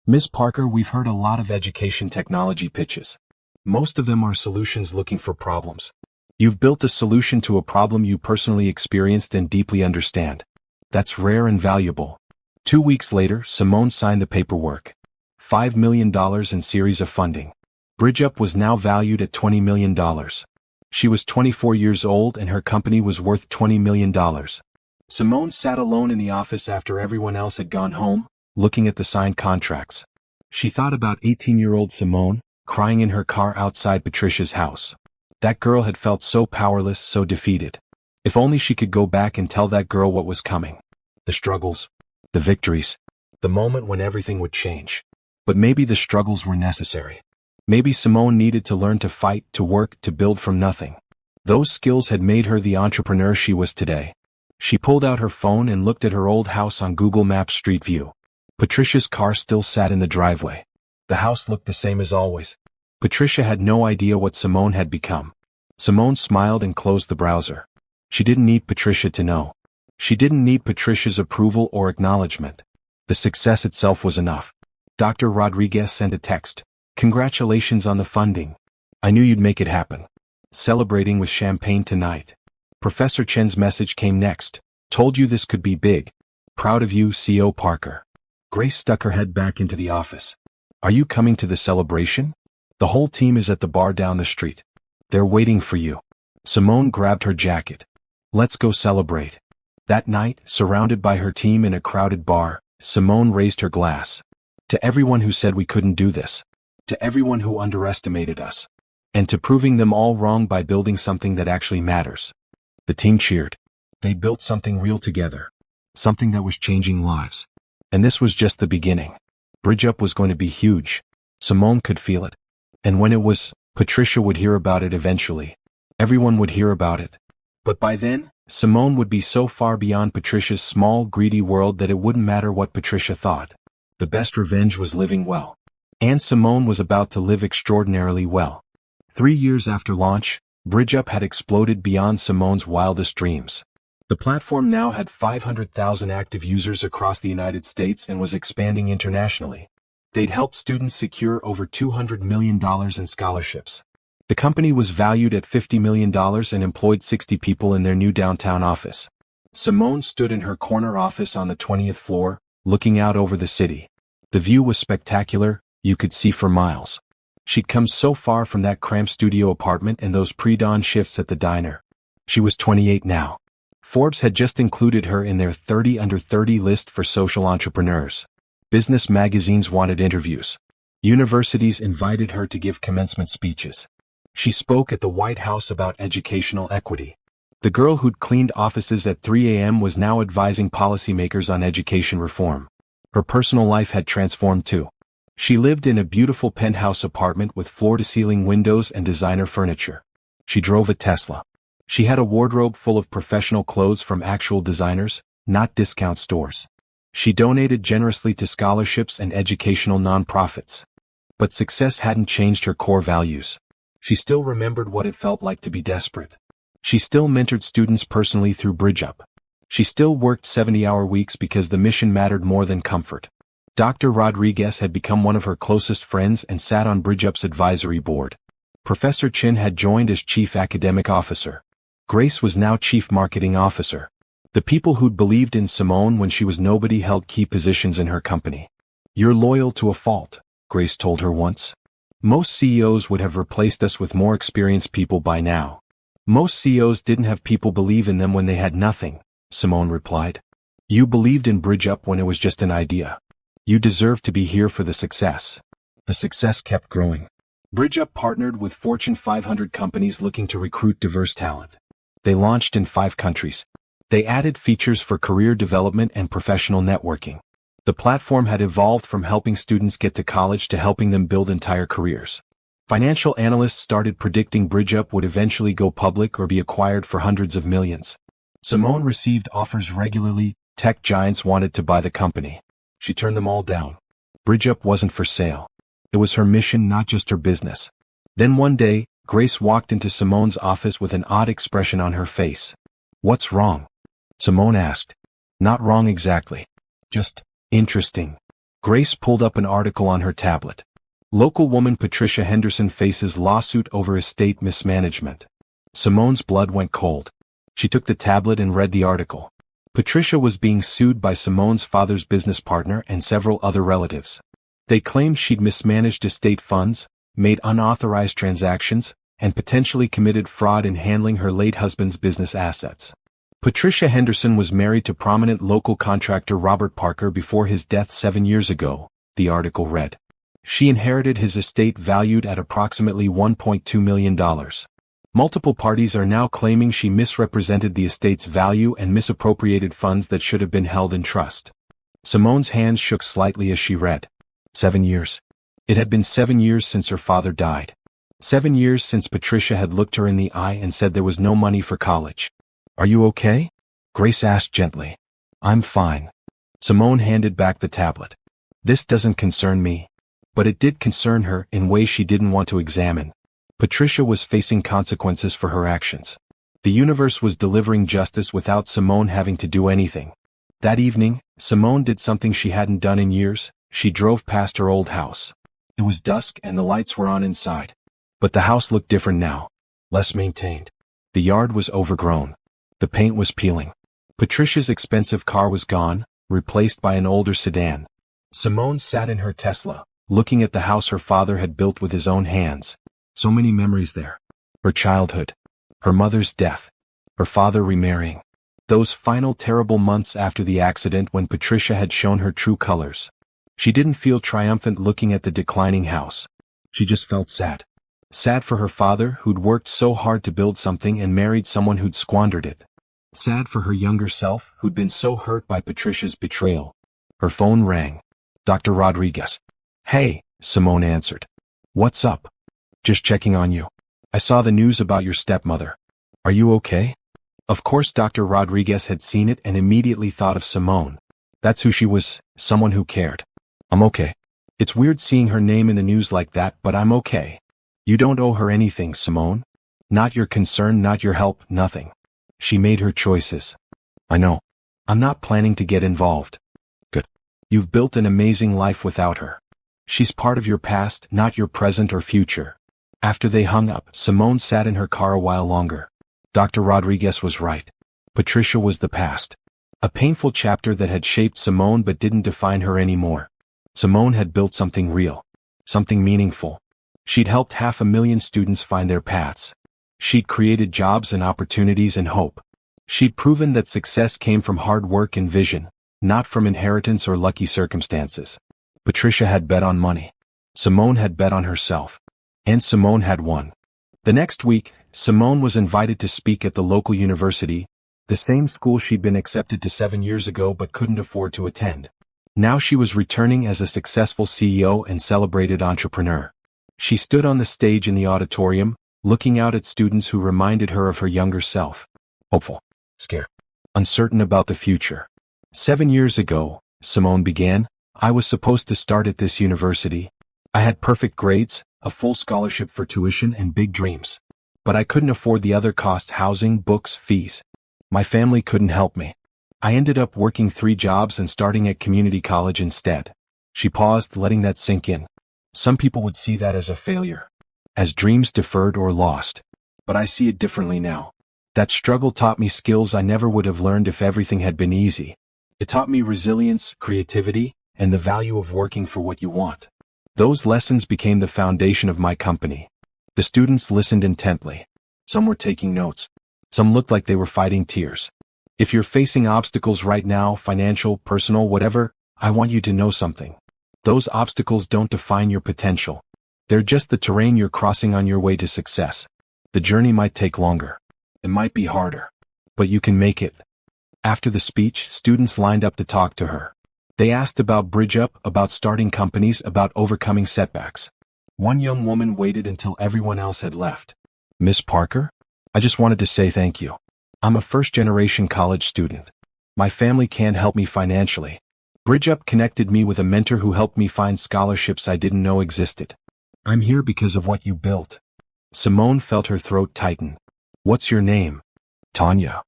Ms. Parker, we've heard a lot of education technology pitches. Most of them are solutions looking for problems. You've built a solution to a problem you personally experienced and deeply understand. That's rare and valuable. 2 weeks later, Simone signed the paperwork. $5 million in series of funding. Bridget was now valued at $20 million. She was 24 years old and her company was worth $20 million. Simone sat alone in the office after everyone else had gone home, looking at the signed contracts. She thought about 18-year-old Simone, crying in her car outside Patricia's house. That girl had felt so powerless, so defeated. If only she could go back and tell that girl what was coming. The struggles. The victories. The moment when everything would change. But maybe the struggles were necessary. Maybe Simone needed to learn to fight, to work, to build from nothing. Those skills had made her the entrepreneur she was today. She pulled out her phone and looked at her old house on Google Maps Street View. Patricia's car still sat in the driveway. The house looked the same as always. Patricia had no idea what Simone had become. Simone smiled and closed the browser. She didn't need Patricia to know. She didn't need Patricia's approval or acknowledgement. The success itself was enough. Dr. Rodriguez sent a text. Congratulations on the funding. I knew you'd make it happen. Celebrating with champagne tonight. Professor Chen's message came next. Told you this could be big. Proud of you, C.O. Parker. Grace stuck her head back into the office. Are you coming to the celebration? The whole team is at the bar down the street. They're waiting for you. Simone grabbed her jacket. Let's go celebrate. That night, surrounded by her team in a crowded bar, Simone raised her glass. To everyone who said we couldn't do this. To everyone who underestimated us. And to proving them all wrong by building something that actually matters. The team cheered. They built something real together. Something that was changing lives. And this was just the beginning. Bridget was going to be huge. Simone could feel it. And when it was, Patricia would hear about it eventually. Everyone would hear about it. But by then, Simone would be so far beyond Patricia's small, greedy world that it wouldn't matter what Patricia thought. The best revenge was living well. And Simone was about to live extraordinarily well. 3 years after launch, BridgeUp had exploded beyond Simone's wildest dreams. The platform now had 500,000 active users across the United States and was expanding internationally. They'd helped students secure over $200 million in scholarships. The company was valued at $50 million and employed 60 people in their new downtown office. Simone stood in her corner office on the 20th floor, looking out over the city. The view was spectacular, you could see for miles. She'd come so far from that cramped studio apartment and those pre-dawn shifts at the diner. She was 28 now. Forbes had just included her in their 30 under 30 list for social entrepreneurs. Business magazines wanted interviews. Universities invited her to give commencement speeches. She spoke at the White House about educational equity. The girl who'd cleaned offices at 3 a.m. was now advising policymakers on education reform. Her personal life had transformed too. She lived in a beautiful penthouse apartment with floor-to-ceiling windows and designer furniture. She drove a Tesla. She had a wardrobe full of professional clothes from actual designers, not discount stores. She donated generously to scholarships and educational nonprofits. But success hadn't changed her core values. She still remembered what it felt like to be desperate. She still mentored students personally through BridgeUp. She still worked 70-hour weeks because the mission mattered more than comfort. Dr. Rodriguez had become one of her closest friends and sat on BridgeUp's advisory board. Professor Chin had joined as chief academic officer. Grace was now chief marketing officer. The people who'd believed in Simone when she was nobody held key positions in her company. "You're loyal to a fault," Grace told her once. "Most CEOs would have replaced us with more experienced people by now." "Most CEOs didn't have people believe in them when they had nothing," Simone replied. "You believed in BridgeUp when it was just an idea. You deserve to be here for the success." The success kept growing. BridgeUp partnered with Fortune 500 companies looking to recruit diverse talent. They launched in 5 countries. They added features for career development and professional networking. The platform had evolved from helping students get to college to helping them build entire careers. Financial analysts started predicting BridgeUp would eventually go public or be acquired for hundreds of millions. Simone received offers regularly. Tech giants wanted to buy the company. She turned them all down. BridgeUp wasn't for sale. It was her mission, not just her business. Then one day, Grace walked into Simone's office with an odd expression on her face. "What's wrong?" Simone asked. "Not wrong exactly. Just interesting." Grace pulled up an article on her tablet. Local woman Patricia Henderson faces lawsuit over estate mismanagement. Simone's blood went cold. She took the tablet and read the article. Patricia was being sued by Simone's father's business partner and several other relatives. They claimed she'd mismanaged estate funds, made unauthorized transactions, and potentially committed fraud in handling her late husband's business assets. Patricia Henderson was married to prominent local contractor Robert Parker before his death 7 years ago, the article read. She inherited his estate valued at approximately $1.2 million. Multiple parties are now claiming she misrepresented the estate's value and misappropriated funds that should have been held in trust. Simone's hands shook slightly as she read. 7 years. It had been 7 years since her father died. 7 years since Patricia had looked her in the eye and said there was no money for college. "Are you okay?" Grace asked gently. "I'm fine." Simone handed back the tablet. "This doesn't concern me." But it did concern her in ways she didn't want to examine. Patricia was facing consequences for her actions. The universe was delivering justice without Simone having to do anything. That evening, Simone did something she hadn't done in years. She drove past her old house. It was dusk and the lights were on inside. But the house looked different now. Less maintained. The yard was overgrown. The paint was peeling. Patricia's expensive car was gone, replaced by an older sedan. Simone sat in her Tesla, looking at the house her father had built with his own hands. So many memories there. Her childhood. Her mother's death. Her father remarrying. Those final terrible months after the accident when Patricia had shown her true colors. She didn't feel triumphant looking at the declining house. She just felt sad. Sad for her father who'd worked so hard to build something and married someone who'd squandered it. Sad for her younger self who'd been so hurt by Patricia's betrayal. Her phone rang. Dr. Rodriguez. "Hey," Simone answered. "What's up?" "Just checking on you. I saw the news about your stepmother. Are you okay?" Of course Dr. Rodriguez had seen it and immediately thought of Simone. That's who she was, someone who cared. "I'm okay. It's weird seeing her name in the news like that, but I'm okay." "You don't owe her anything, Simone." Not your concern, not your help, nothing. She made her choices. I know. I'm not planning to get involved. Good. You've built an amazing life without her. She's part of your past, not your present or future. After they hung up, Simone sat in her car a while longer. Dr. Rodriguez was right. Patricia was the past. A painful chapter that had shaped Simone but didn't define her anymore. Simone had built something real. Something meaningful. She'd helped 500,000 students find their paths. She'd created jobs and opportunities and hope. She'd proven that success came from hard work and vision, not from inheritance or lucky circumstances. Patricia had bet on money. Simone had bet on herself. And Simone had won. The next week, Simone was invited to speak at the local university, the same school she'd been accepted to 7 years ago but couldn't afford to attend. Now she was returning as a successful CEO and celebrated entrepreneur. She stood on the stage in the auditorium, looking out at students who reminded her of her younger self. Hopeful. Scared. Uncertain about the future. 7 years ago, Simone began, I was supposed to start at this university. I had perfect grades, a full scholarship for tuition and big dreams. But I couldn't afford the other costs: housing, books, fees. My family couldn't help me. I ended up working 3 jobs and starting at community college instead. She paused, letting that sink in. Some people would see that as a failure, as dreams deferred or lost. But I see it differently now. That struggle taught me skills I never would have learned if everything had been easy. It taught me resilience, creativity, and the value of working for what you want. Those lessons became the foundation of my company. The students listened intently. Some were taking notes. Some looked like they were fighting tears. If you're facing obstacles right now, financial, personal, whatever, I want you to know something. Those obstacles don't define your potential. They're just the terrain you're crossing on your way to success. The journey might take longer. It might be harder. But you can make it. After the speech, students lined up to talk to her. They asked about Bridge Up, about starting companies, about overcoming setbacks. One young woman waited until everyone else had left. Miss Parker? I just wanted to say thank you. I'm a first-generation college student. My family can't help me financially. Bridge Up connected me with a mentor who helped me find scholarships I didn't know existed. I'm here because of what you built. Simone felt her throat tighten. What's your name? Tanya.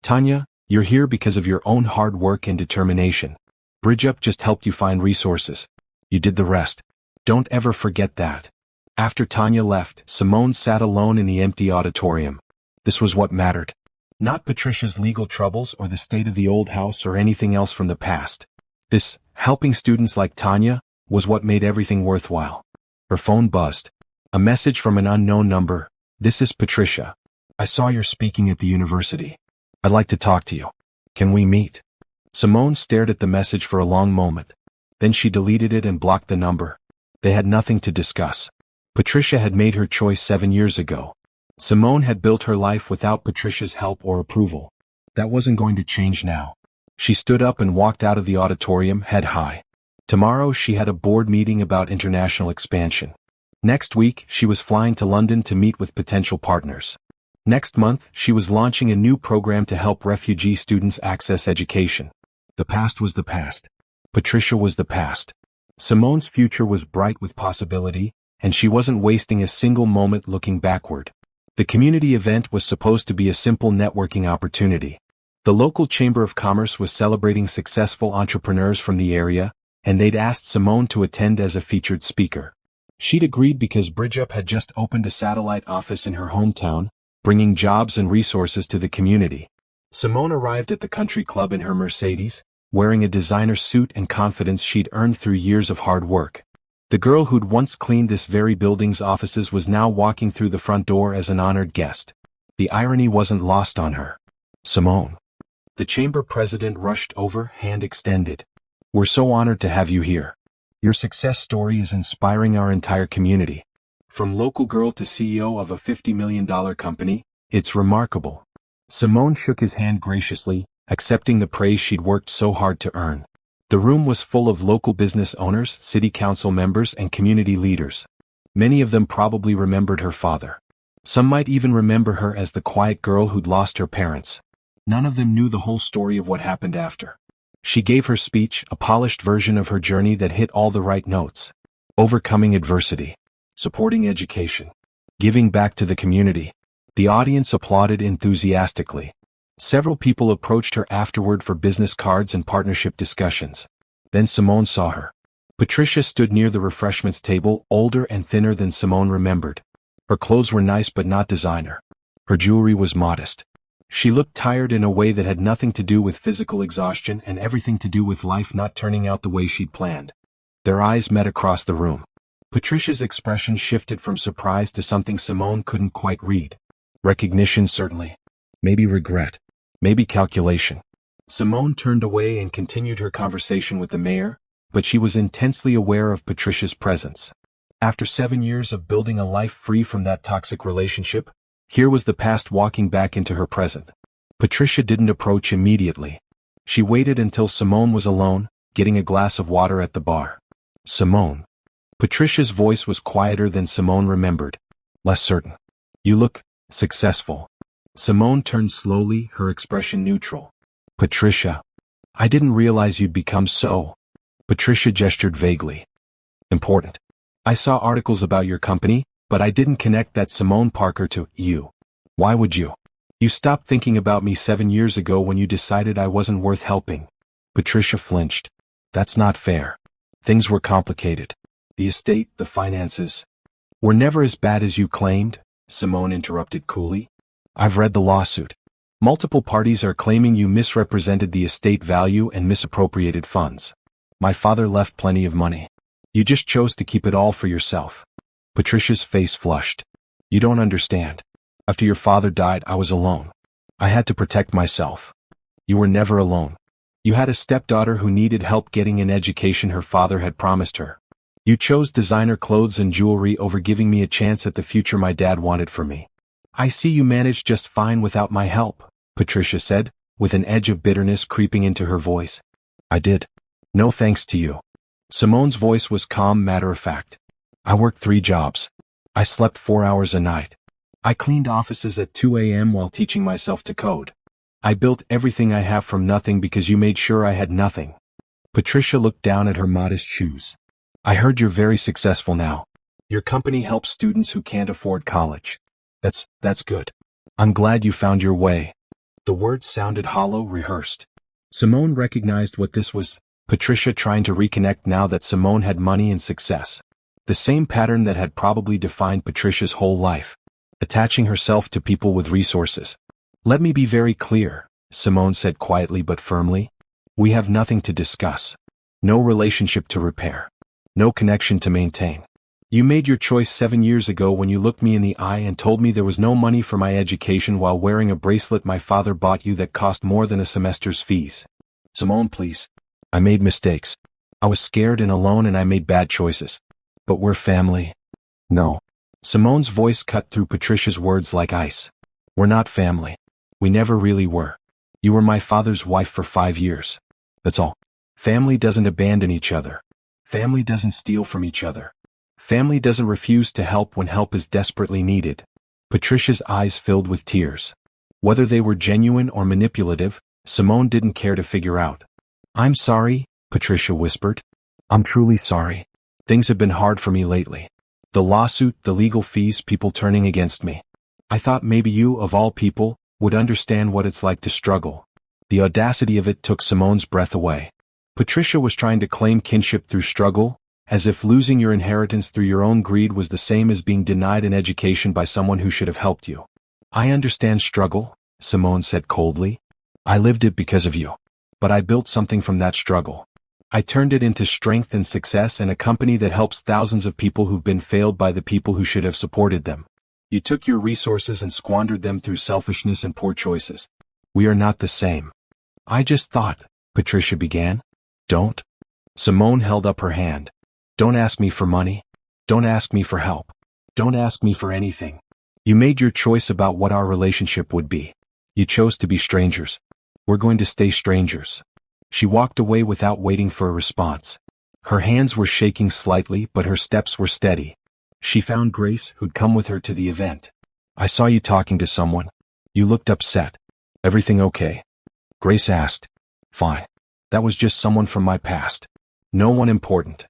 Tanya, you're here because of your own hard work and determination. Bridge Up just helped you find resources. You did the rest. Don't ever forget that. After Tanya left, Simone sat alone in the empty auditorium. This was what mattered. Not Patricia's legal troubles or the state of the old house or anything else from the past. This, helping students like Tanya, was what made everything worthwhile. Her phone buzzed. A message from an unknown number. This is Patricia. I saw you're speaking at the university. I'd like to talk to you. Can we meet? Simone stared at the message for a long moment. Then she deleted it and blocked the number. They had nothing to discuss. Patricia had made her choice 7 years ago. Simone had built her life without Patricia's help or approval. That wasn't going to change now. She stood up and walked out of the auditorium, head high. Tomorrow she had a board meeting about international expansion. Next week, she was flying to London to meet with potential partners. Next month, she was launching a new program to help refugee students access education. The past was the past. Patricia was the past. Simone's future was bright with possibility, and she wasn't wasting a single moment looking backward. The community event was supposed to be a simple networking opportunity. The local Chamber of Commerce was celebrating successful entrepreneurs from the area, and they'd asked Simone to attend as a featured speaker. She'd agreed because Bridge Up had just opened a satellite office in her hometown, bringing jobs and resources to the community. Simone arrived at the country club in her Mercedes, wearing a designer suit and confidence she'd earned through years of hard work. The girl who'd once cleaned this very building's offices was now walking through the front door as an honored guest. The irony wasn't lost on her. Simone. The chamber president rushed over, hand extended. We're so honored to have you here. Your success story is inspiring our entire community. From local girl to CEO of a $50 million company, it's remarkable. Simone shook his hand graciously, accepting the praise she'd worked so hard to earn. The room was full of local business owners, city council members, and community leaders. Many of them probably remembered her father. Some might even remember her as the quiet girl who'd lost her parents. None of them knew the whole story of what happened after. She gave her speech, a polished version of her journey that hit all the right notes. Overcoming adversity. Supporting education. Giving back to the community. The audience applauded enthusiastically. Several people approached her afterward for business cards and partnership discussions. Then Simone saw her. Patricia stood near the refreshments table, older and thinner than Simone remembered. Her clothes were nice but not designer. Her jewelry was modest. She looked tired in a way that had nothing to do with physical exhaustion and everything to do with life not turning out the way she'd planned. Their eyes met across the room. Patricia's expression shifted from surprise to something Simone couldn't quite read. Recognition, certainly. Maybe regret. Maybe calculation. Simone turned away and continued her conversation with the mayor, but she was intensely aware of Patricia's presence. After 7 years of building a life free from that toxic relationship, here was the past walking back into her present. Patricia didn't approach immediately. She waited until Simone was alone, getting a glass of water at the bar. Simone. Patricia's voice was quieter than Simone remembered. Less certain. You look successful. Simone turned slowly, her expression neutral. Patricia. I didn't realize you'd become so. Patricia gestured vaguely. Important. I saw articles about your company, but I didn't connect that Simone Parker to you. Why would you? You stopped thinking about me 7 years ago when you decided I wasn't worth helping. Patricia flinched. That's not fair. Things were complicated. The estate, the finances. Were never as bad as you claimed, Simone interrupted coolly. I've read the lawsuit. Multiple parties are claiming you misrepresented the estate value and misappropriated funds. My father left plenty of money. You just chose to keep it all for yourself. Patricia's face flushed. You don't understand. After your father died, I was alone. I had to protect myself. You were never alone. You had a stepdaughter who needed help getting an education her father had promised her. You chose designer clothes and jewelry over giving me a chance at the future my dad wanted for me. I see you managed just fine without my help, Patricia said, with an edge of bitterness creeping into her voice. I did. No thanks to you. Simone's voice was calm, matter-of-fact. I worked 3 jobs. I slept 4 hours a night. I cleaned offices at 2 a.m. while teaching myself to code. I built everything I have from nothing because you made sure I had nothing. Patricia looked down at her modest shoes. I heard you're very successful now. Your company helps students who can't afford college. That's good. I'm glad you found your way. The words sounded hollow, rehearsed. Simone recognized what this was, Patricia trying to reconnect now that Simone had money and success. The same pattern that had probably defined Patricia's whole life. Attaching herself to people with resources. Let me be very clear, Simone said quietly but firmly. We have nothing to discuss. No relationship to repair. No connection to maintain. You made your choice 7 years ago when you looked me in the eye and told me there was no money for my education while wearing a bracelet my father bought you that cost more than a semester's fees. Simone, please. I made mistakes. I was scared and alone and I made bad choices. But we're family. No. Simone's voice cut through Patricia's words like ice. We're not family. We never really were. You were my father's wife for 5 years. That's all. Family doesn't abandon each other. Family doesn't steal from each other. Family doesn't refuse to help when help is desperately needed. Patricia's eyes filled with tears. Whether they were genuine or manipulative, Simone didn't care to figure out. I'm sorry, Patricia whispered. I'm truly sorry. Things have been hard for me lately. The lawsuit, the legal fees, people turning against me. I thought maybe you, of all people, would understand what it's like to struggle. The audacity of it took Simone's breath away. Patricia was trying to claim kinship through struggle, as if losing your inheritance through your own greed was the same as being denied an education by someone who should have helped you. I understand struggle, Simone said coldly. I lived it because of you. But I built something from that struggle. I turned it into strength and success and a company that helps thousands of people who've been failed by the people who should have supported them. You took your resources and squandered them through selfishness and poor choices. We are not the same. I just thought, Patricia began. Don't. Simone held up her hand. Don't ask me for money. Don't ask me for help. Don't ask me for anything. You made your choice about what our relationship would be. You chose to be strangers. We're going to stay strangers. She walked away without waiting for a response. Her hands were shaking slightly, but her steps were steady. She found Grace, who'd come with her to the event. I saw you talking to someone. You looked upset. Everything okay? Grace asked. Fine. That was just someone from my past. No one important.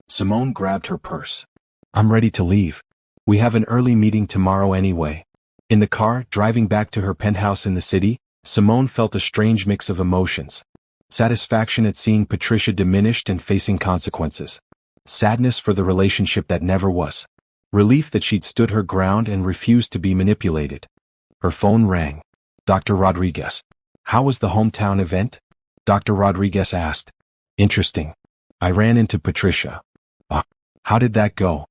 Simone grabbed her purse. I'm ready to leave. We have an early meeting tomorrow anyway. In the car, driving back to her penthouse in the city, Simone felt a strange mix of emotions. Satisfaction at seeing Patricia diminished and facing consequences. Sadness for the relationship that never was. Relief that she'd stood her ground and refused to be manipulated. Her phone rang. Dr. Rodriguez. How was the hometown event? Dr. Rodriguez asked. Interesting. I ran into Patricia. How did that go?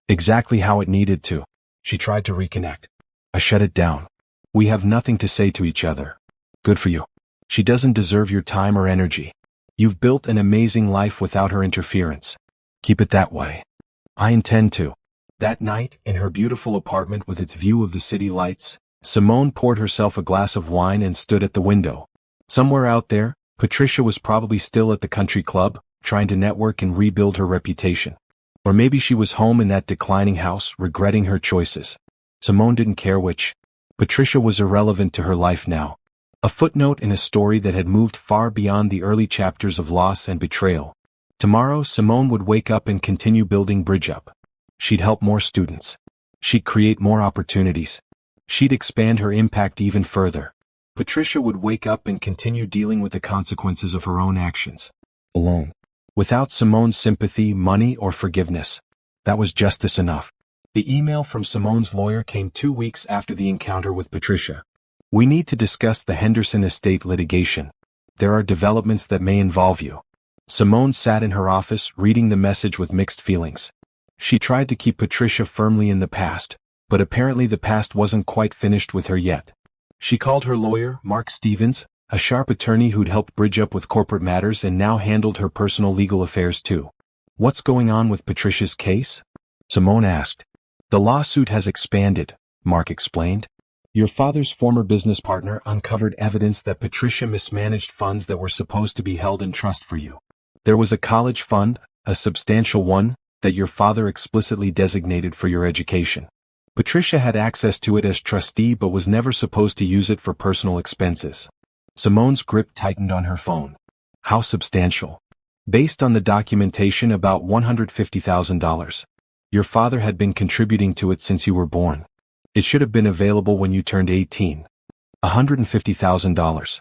Exactly how it needed to. She tried to reconnect. I shut it down. We have nothing to say to each other. Good for you. She doesn't deserve your time or energy. You've built an amazing life without her interference. Keep it that way. I intend to. That night, in her beautiful apartment with its view of the city lights, Simone poured herself a glass of wine and stood at the window. Somewhere out there, Patricia was probably still at the country club, trying to network and rebuild her reputation. Or maybe she was home in that declining house, regretting her choices. Simone didn't care which. Patricia was irrelevant to her life now. A footnote in a story that had moved far beyond the early chapters of loss and betrayal. Tomorrow, Simone would wake up and continue building Bridge-Up. She'd help more students. She'd create more opportunities. She'd expand her impact even further. Patricia would wake up and continue dealing with the consequences of her own actions. Alone. Without Simone's sympathy, money, or forgiveness. That was justice enough. The email from Simone's lawyer came 2 weeks after the encounter with Patricia. We need to discuss the Henderson estate litigation. There are developments that may involve you. Simone sat in her office, reading the message with mixed feelings. She tried to keep Patricia firmly in the past, but apparently the past wasn't quite finished with her yet. She called her lawyer, Mark Stevens, a sharp attorney who'd helped Bridge-Up with corporate matters and now handled her personal legal affairs too. What's going on with Patricia's case? Simone asked. The lawsuit has expanded, Mark explained. Your father's former business partner uncovered evidence that Patricia mismanaged funds that were supposed to be held in trust for you. There was a college fund, a substantial one, that your father explicitly designated for your education. Patricia had access to it as trustee but was never supposed to use it for personal expenses. Simone's grip tightened on her phone. How substantial? Based on the documentation, about $150,000. Your father had been contributing to it since you were born. It should have been available when you turned 18. $150,000.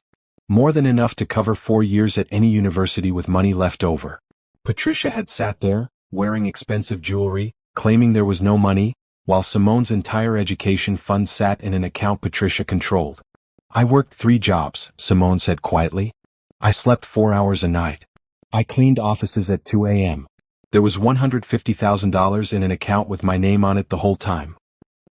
More than enough to cover 4 years at any university with money left over. Patricia had sat there, wearing expensive jewelry, claiming there was no money, while Simone's entire education fund sat in an account Patricia controlled. I worked 3 jobs, Simone said quietly. I slept 4 hours a night. I cleaned offices at 2 a.m. There was $150,000 in an account with my name on it the whole time.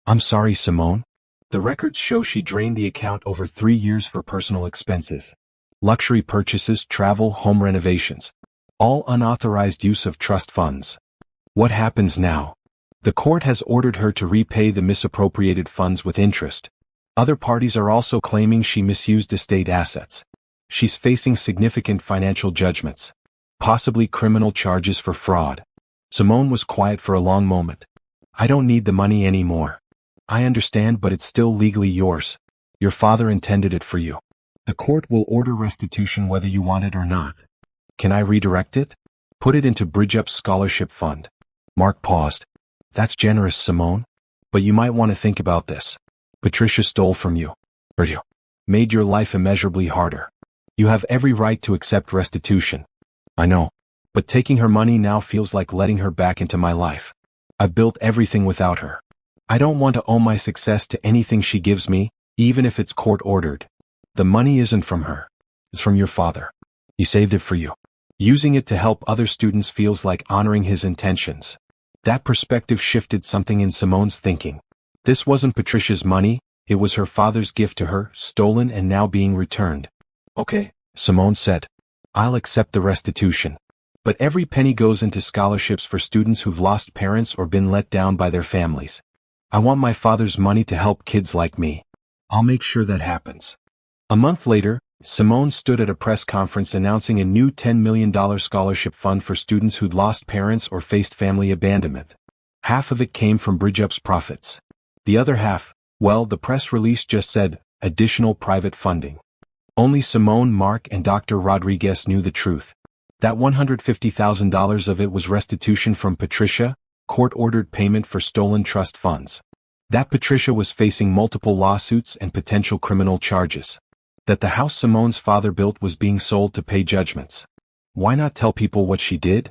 I'm sorry, Simone. The records show she drained the account over 3 years for personal expenses. Luxury purchases, travel, home renovations. All unauthorized use of trust funds. What happens now? The court has ordered her to repay the misappropriated funds with interest. Other parties are also claiming she misused estate assets. She's facing significant financial judgments. Possibly criminal charges for fraud. Simone was quiet for a long moment. I don't need the money anymore. I understand, but it's still legally yours. Your father intended it for you. The court will order restitution whether you want it or not. Can I redirect it? Put it into Bridge-Up Scholarship Fund. Mark paused. That's generous, Simone. But you might want to think about this. Patricia stole from you. Or you. Made your life immeasurably harder. You have every right to accept restitution. I know. But taking her money now feels like letting her back into my life. I built everything without her. I don't want to owe my success to anything she gives me, even if it's court-ordered. The money isn't from her. It's from your father. He saved it for you. Using it to help other students feels like honoring his intentions. That perspective shifted something in Simone's thinking. This wasn't Patricia's money, it was her father's gift to her, stolen and now being returned. Okay, Simone said. I'll accept the restitution. But every penny goes into scholarships for students who've lost parents or been let down by their families. I want my father's money to help kids like me. I'll make sure that happens. A month later, Simone stood at a press conference announcing a new $10 million scholarship fund for students who'd lost parents or faced family abandonment. Half of it came from Bridge-Up's profits. The other half, well, the press release just said, additional private funding. Only Simone, Mark, and Dr. Rodriguez knew the truth. That $150,000 of it was restitution from Patricia, court-ordered payment for stolen trust funds. That Patricia was facing multiple lawsuits and potential criminal charges. That the house Simone's father built was being sold to pay judgments. Why not tell people what she did?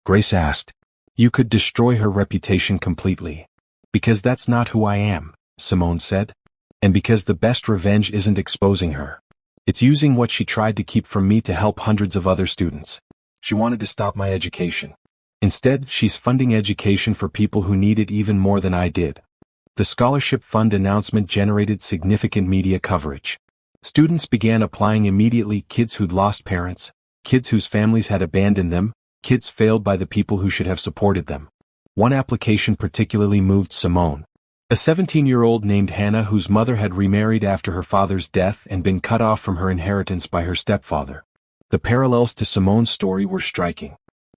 Grace asked. You could destroy her reputation completely. Because that's not who I am, Simone said. And because the best revenge isn't exposing her. It's using what she tried to keep from me to help hundreds of other students. She wanted to stop my education. Instead, she's funding education for people who need it even more than I did. The scholarship fund announcement generated significant media coverage. Students began applying immediately, kids who'd lost parents, kids whose families had abandoned them, kids failed by the people who should have supported them. One application particularly moved Simone. A 17-year-old named Hannah whose mother had remarried after her father's death and been cut off from her inheritance by her stepfather. The parallels to Simone's story were striking.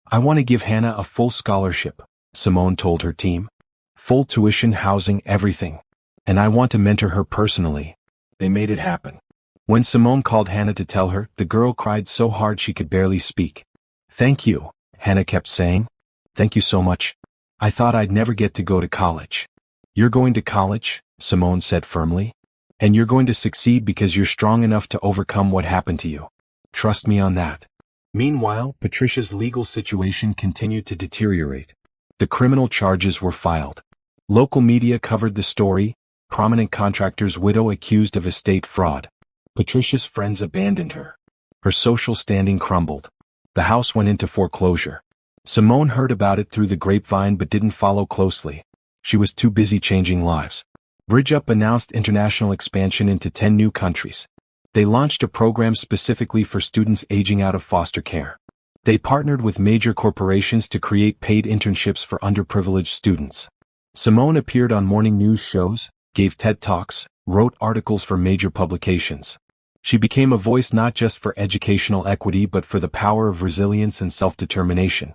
I want to give Hannah a full scholarship, Simone told her team. Full tuition, housing, everything. And I want to mentor her personally. They made it happen. When Simone called Hannah to tell her, the girl cried so hard she could barely speak. Thank you, Hannah kept saying. Thank you so much. I thought I'd never get to go to college. You're going to college, Simone said firmly. And you're going to succeed because you're strong enough to overcome what happened to you. Trust me on that. Meanwhile, Patricia's legal situation continued to deteriorate. The criminal charges were filed. Local media covered the story, prominent contractor's widow accused of estate fraud. Patricia's friends abandoned her. Her social standing crumbled. The house went into foreclosure. Simone heard about it through the grapevine but didn't follow closely. She was too busy changing lives. BridgeUp announced international expansion into 10 new countries. They launched a program specifically for students aging out of foster care. They partnered with major corporations to create paid internships for underprivileged students. Simone appeared on morning news shows, gave TED Talks, wrote articles for major publications. She became a voice not just for educational equity but for the power of resilience and self-determination.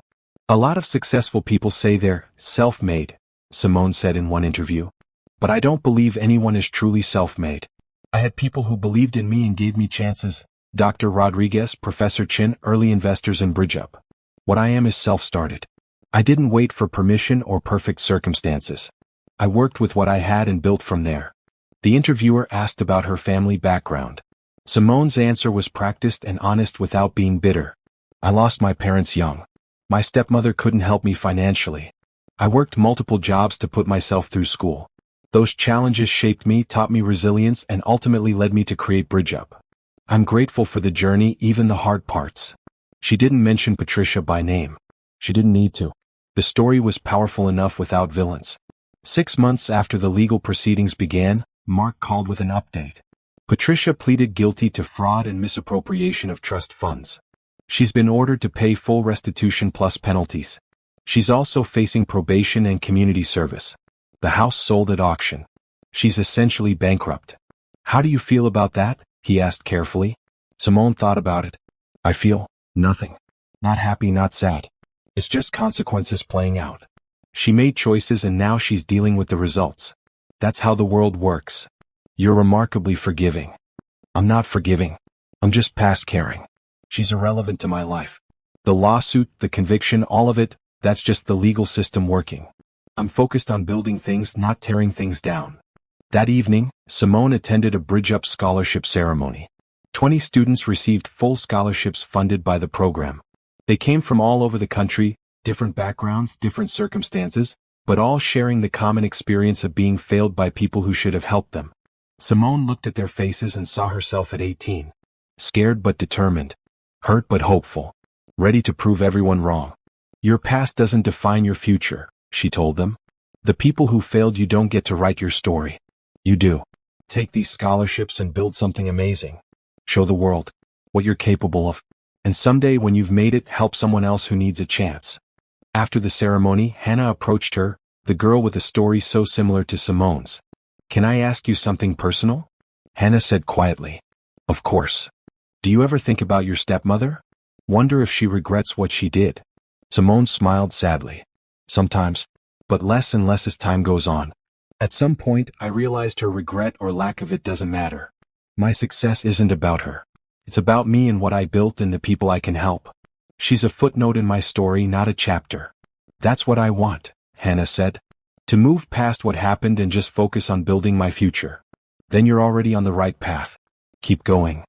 A lot of successful people say they're self-made, Simone said in one interview. But I don't believe anyone is truly self-made. I had people who believed in me and gave me chances. Dr. Rodriguez, Professor Chin, early investors in BridgeUp. What I am is self-started. I didn't wait for permission or perfect circumstances. I worked with what I had and built from there. The interviewer asked about her family background. Simone's answer was practiced and honest without being bitter. I lost my parents young. My stepmother couldn't help me financially. I worked multiple jobs to put myself through school. Those challenges shaped me, taught me resilience, and ultimately led me to create BridgeUp. I'm grateful for the journey, even the hard parts. She didn't mention Patricia by name. She didn't need to. The story was powerful enough without villains. 6 months after the legal proceedings began, Mark called with an update. Patricia pleaded guilty to fraud and misappropriation of trust funds. She's been ordered to pay full restitution plus penalties. She's also facing probation and community service. The house sold at auction. She's essentially bankrupt. How do you feel about that? He asked carefully. Simone thought about it. I feel nothing. Not happy, not sad. It's just consequences playing out. She made choices and now she's dealing with the results. That's how the world works. You're remarkably forgiving. I'm not forgiving. I'm just past caring. She's irrelevant to my life. The lawsuit, the conviction, all of it, that's just the legal system working. I'm focused on building things, not tearing things down. That evening, Simone attended a BridgeUp scholarship ceremony. 20 students received full scholarships funded by the program. They came from all over the country, different backgrounds, different circumstances, but all sharing the common experience of being failed by people who should have helped them. Simone looked at their faces and saw herself at 18. Scared but determined. Hurt but hopeful. Ready to prove everyone wrong. Your past doesn't define your future, she told them. The people who failed you don't get to write your story. You do. Take these scholarships and build something amazing. Show the world what you're capable of. And someday when you've made it, help someone else who needs a chance. After the ceremony, Hannah approached her, the girl with a story so similar to Simone's. Can I ask you something personal? Hannah said quietly. Of course. Do you ever think about your stepmother? Wonder if she regrets what she did? Simone smiled sadly. Sometimes, but less and less as time goes on. At some point, I realized her regret or lack of it doesn't matter. My success isn't about her. It's about me and what I built and the people I can help. She's a footnote in my story, not a chapter. That's what I want, Hannah said. To move past what happened and just focus on building my future. Then you're already on the right path. Keep going.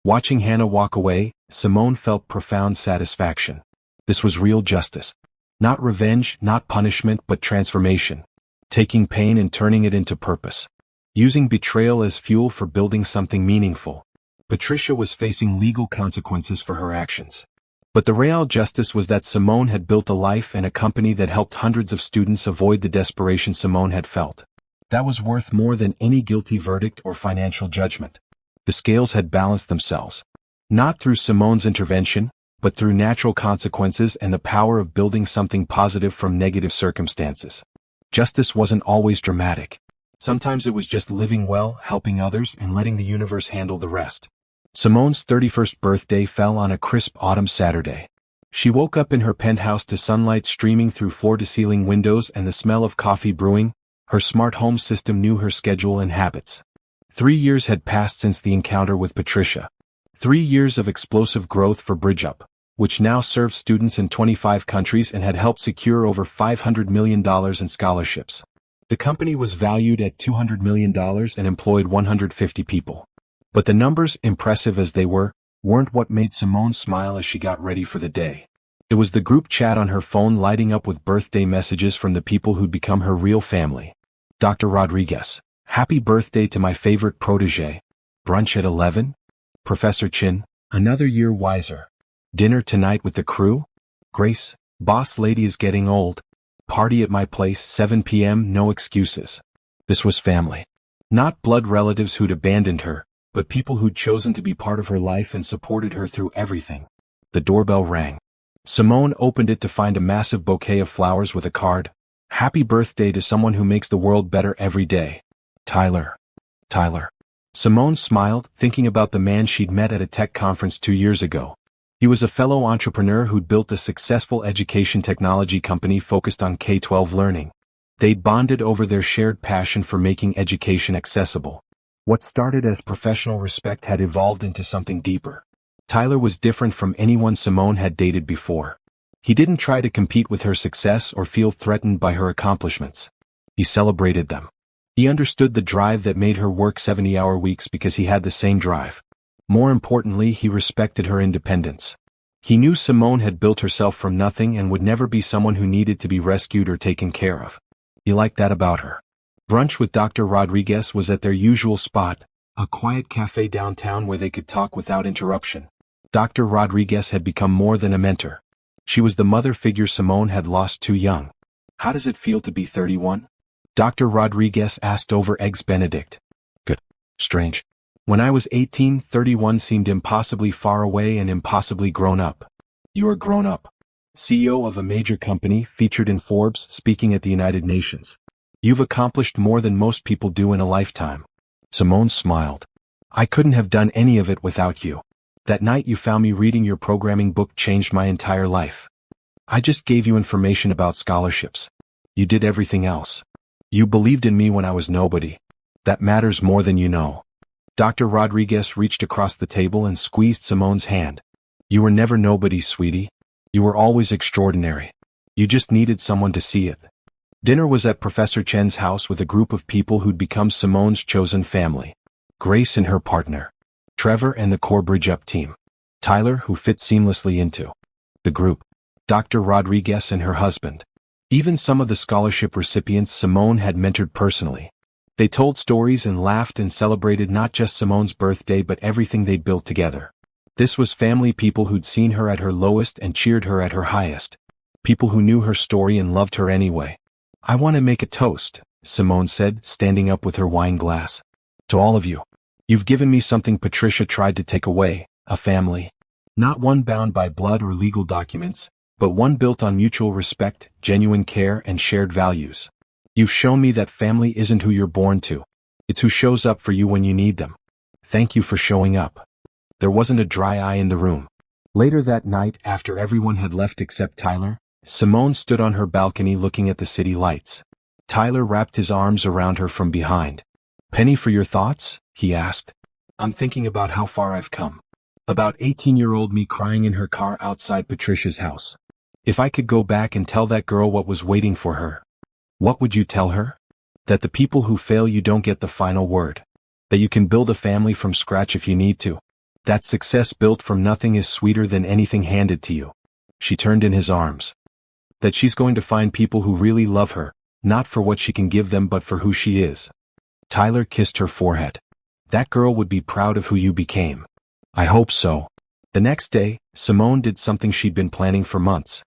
Watching Hannah walk away, Simone felt profound satisfaction. This was real justice. Not revenge, not punishment, but transformation. Taking pain and turning it into purpose. Using betrayal as fuel for building something meaningful. Patricia was facing legal consequences for her actions. But the real justice was that Simone had built a life and a company that helped hundreds of students avoid the desperation Simone had felt. That was worth more than any guilty verdict or financial judgment. The scales had balanced themselves. Not through Simone's intervention, but through natural consequences and the power of building something positive from negative circumstances. Justice wasn't always dramatic. Sometimes it was just living well, helping others, and letting the universe handle the rest. Simone's 31st birthday fell on a crisp autumn Saturday. She woke up in her penthouse to sunlight streaming through floor-to-ceiling windows and the smell of coffee brewing. Her smart home system knew her schedule and habits. 3 years had passed since the encounter with Patricia. 3 years of explosive growth for BridgeUp, which now serves students in 25 countries and had helped secure over $500 million in scholarships. The company was valued at $200 million and employed 150 people. But the numbers, impressive as they were, weren't what made Simone smile as she got ready for the day. It was the group chat on her phone lighting up with birthday messages from the people who'd become her real family. Dr. Rodriguez, happy birthday to my favorite protege. Brunch at 11? Professor Chin, another year wiser. Dinner tonight with the crew? Grace, boss lady is getting old. Party at my place, 7 p.m., no excuses. This was family. Not blood relatives who'd abandoned her, but people who'd chosen to be part of her life and supported her through everything. The doorbell rang. Simone opened it to find a massive bouquet of flowers with a card. Happy birthday to someone who makes the world better every day. Tyler. Simone smiled, thinking about the man she'd met at a tech conference 2 years ago. He was a fellow entrepreneur who'd built a successful education technology company focused on K-12 learning. They'd bonded over their shared passion for making education accessible. What started as professional respect had evolved into something deeper. Tyler was different from anyone Simone had dated before. He didn't try to compete with her success or feel threatened by her accomplishments. He celebrated them. He understood the drive that made her work 70-hour weeks because he had the same drive. More importantly, he respected her independence. He knew Simone had built herself from nothing and would never be someone who needed to be rescued or taken care of. He liked that about her. Brunch with Dr. Rodriguez was at their usual spot, a quiet cafe downtown where they could talk without interruption. Dr. Rodriguez had become more than a mentor. She was the mother figure Simone had lost too young. How does it feel to be 31? Dr. Rodriguez asked over Eggs Benedict. Good. Strange. When I was 18, 31 seemed impossibly far away and impossibly grown up. You are grown up. CEO of a major company, featured in Forbes, speaking at the United Nations. You've accomplished more than most people do in a lifetime. Simone smiled. I couldn't have done any of it without you. That night you found me reading your programming book changed my entire life. I just gave you information about scholarships. You did everything else. You believed in me when I was nobody. That matters more than you know. Dr. Rodriguez reached across the table and squeezed Simone's hand. You were never nobody, sweetie. You were always extraordinary. You just needed someone to see it. Dinner was at Professor Chen's house with a group of people who'd become Simone's chosen family. Grace and her partner. Trevor and the core BridgeUp team. Tyler, who fit seamlessly into the group. Dr. Rodriguez and her husband. Even some of the scholarship recipients Simone had mentored personally. They told stories and laughed and celebrated not just Simone's birthday but everything they'd built together. This was family, people who'd seen her at her lowest and cheered her at her highest. People who knew her story and loved her anyway. I want to make a toast, Simone said, standing up with her wine glass. To all of you. You've given me something Patricia tried to take away, a family. Not one bound by blood or legal documents, but one built on mutual respect, genuine care, and shared values. You've shown me that family isn't who you're born to. It's who shows up for you when you need them. Thank you for showing up. There wasn't a dry eye in the room. Later that night, after everyone had left except Tyler, Simone stood on her balcony looking at the city lights. Tyler wrapped his arms around her from behind. Penny, for your thoughts? He asked. I'm thinking about how far I've come. About 18-year-old me crying in her car outside Patricia's house. If I could go back and tell that girl what was waiting for her. What would you tell her? That the people who fail you don't get the final word. That you can build a family from scratch if you need to. That success built from nothing is sweeter than anything handed to you. She turned in his arms. That she's going to find people who really love her, not for what she can give them but for who she is. Tyler kissed her forehead. That girl would be proud of who you became. I hope so. The next day, Simone did something she'd been planning for months.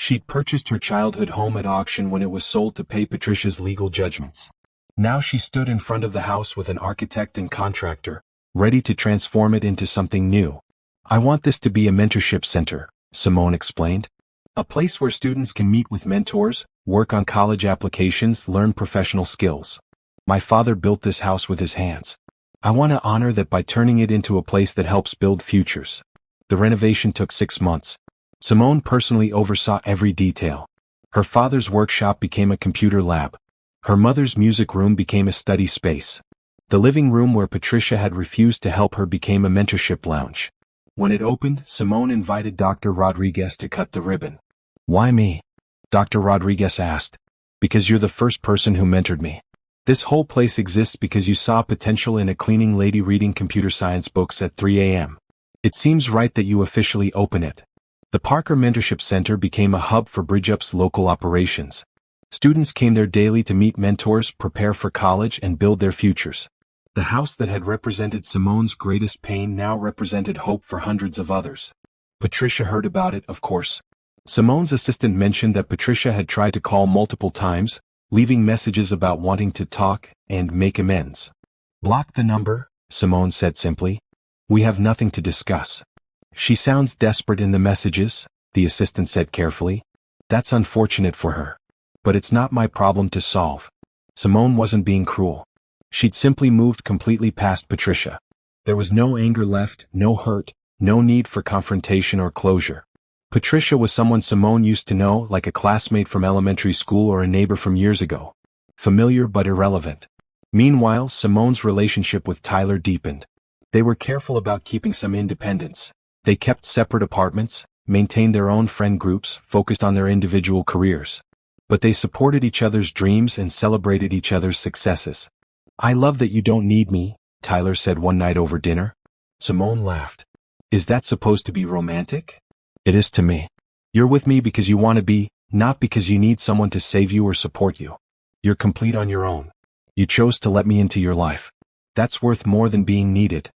She'd purchased her childhood home at auction when it was sold to pay Patricia's legal judgments. Now she stood in front of the house with an architect and contractor, ready to transform it into something new. I want this to be a mentorship center, Simone explained. A place where students can meet with mentors, work on college applications, learn professional skills. My father built this house with his hands. I want to honor that by turning it into a place that helps build futures. The renovation took 6 months. Simone personally oversaw every detail. Her father's workshop became a computer lab. Her mother's music room became a study space. The living room where Patricia had refused to help her became a mentorship lounge. When it opened, Simone invited Dr. Rodriguez to cut the ribbon. Why me? Dr. Rodriguez asked. Because you're the first person who mentored me. This whole place exists because you saw potential in a cleaning lady reading computer science books at 3 a.m. It seems right that you officially open it. The Parker Mentorship Center became a hub for BridgeUp's local operations. Students came there daily to meet mentors, prepare for college, and build their futures. The house that had represented Simone's greatest pain now represented hope for hundreds of others. Patricia heard about it, of course. Simone's assistant mentioned that Patricia had tried to call multiple times, leaving messages about wanting to talk and make amends. Block the number, Simone said simply. We have nothing to discuss. She sounds desperate in the messages, the assistant said carefully. That's unfortunate for her. But it's not my problem to solve. Simone wasn't being cruel. She'd simply moved completely past Patricia. There was no anger left, no hurt, no need for confrontation or closure. Patricia was someone Simone used to know, like a classmate from elementary school or a neighbor from years ago. Familiar but irrelevant. Meanwhile, Simone's relationship with Tyler deepened. They were careful about keeping some independence. They kept separate apartments, maintained their own friend groups, focused on their individual careers. But they supported each other's dreams and celebrated each other's successes. I love that you don't need me, Tyler said one night over dinner. Simone laughed. Is that supposed to be romantic? It is to me. You're with me because you want to be, not because you need someone to save you or support you. You're complete on your own. You chose to let me into your life. That's worth more than being needed.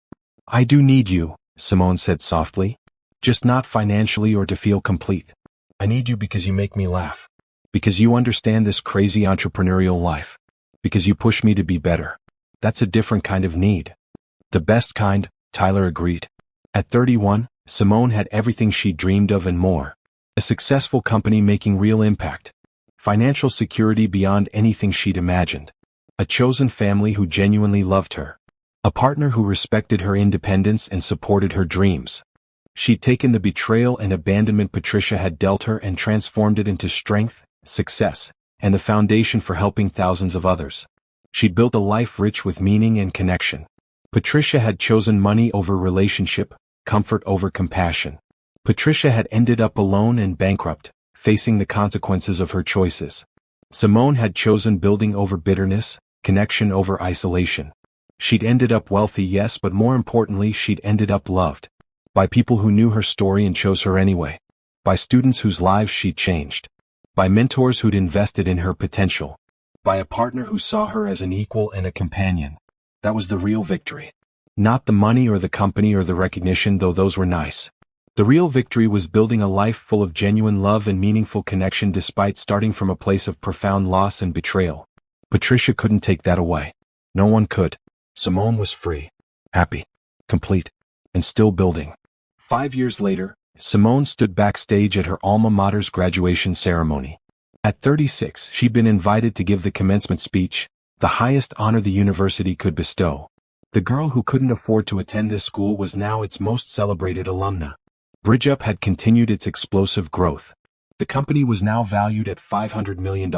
I do need you, Simone said softly. Just not financially or to feel complete. I need you because you make me laugh. Because you understand this crazy entrepreneurial life. Because you push me to be better. That's a different kind of need. The best kind, Tyler agreed. At 31, Simone had everything she dreamed of and more. A successful company making real impact. Financial security beyond anything she'd imagined. A chosen family who genuinely loved her. A partner who respected her independence and supported her dreams. She'd taken the betrayal and abandonment Patricia had dealt her and transformed it into strength, success, and the foundation for helping thousands of others. She'd built a life rich with meaning and connection. Patricia had chosen money over relationship, comfort over compassion. Patricia had ended up alone and bankrupt, facing the consequences of her choices. Simone had chosen building over bitterness, connection over isolation. She'd ended up wealthy, yes, but more importantly, she'd ended up loved. By people who knew her story and chose her anyway. By students whose lives she'd changed. By mentors who'd invested in her potential. By a partner who saw her as an equal and a companion. That was the real victory. Not the money or the company or the recognition, though those were nice. The real victory was building a life full of genuine love and meaningful connection despite starting from a place of profound loss and betrayal. Patricia couldn't take that away. No one could. Simone was free, happy, complete, and still building. 5 years later, Simone stood backstage at her alma mater's graduation ceremony. At 36, she'd been invited to give the commencement speech, the highest honor the university could bestow. The girl who couldn't afford to attend this school was now its most celebrated alumna. BridgeUp had continued its explosive growth. The company was now valued at $500 million.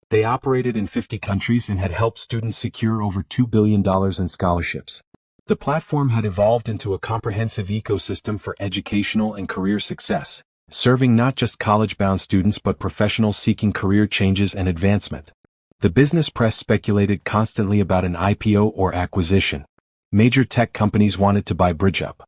They operated in 50 countries and had helped students secure over $2 billion in scholarships. The platform had evolved into a comprehensive ecosystem for educational and career success, serving not just college-bound students but professionals seeking career changes and advancement. The business press speculated constantly about an IPO or acquisition. Major tech companies wanted to buy BridgeUp.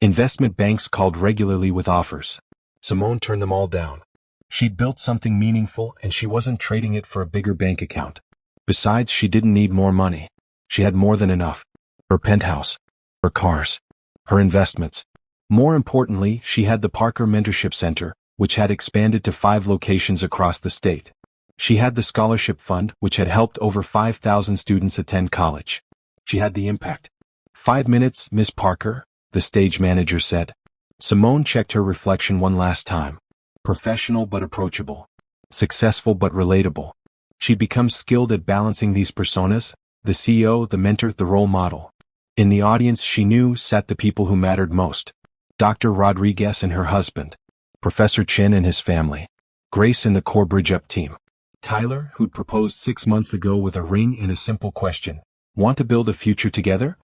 Investment banks called regularly with offers. Simone turned them all down. She'd built something meaningful and she wasn't trading it for a bigger bank account. Besides, she didn't need more money. She had more than enough. Her penthouse, her cars, her investments. More importantly, she had the Parker Mentorship Center, which had expanded to 5 locations across the state. She had the scholarship fund, which had helped over 5,000 students attend college. She had the impact. 5 minutes, Miss Parker, the stage manager said. Simone checked her reflection one last time. Professional but approachable. Successful but relatable. She'd become skilled at balancing these personas, the CEO, the mentor, the role model. In the audience, she knew, sat the people who mattered most. Dr. Rodriguez and her husband. Professor Chin and his family. Grace and the core BridgeUp team. Tyler, who'd proposed 6 months ago with a ring and a simple question. Want to build a future together?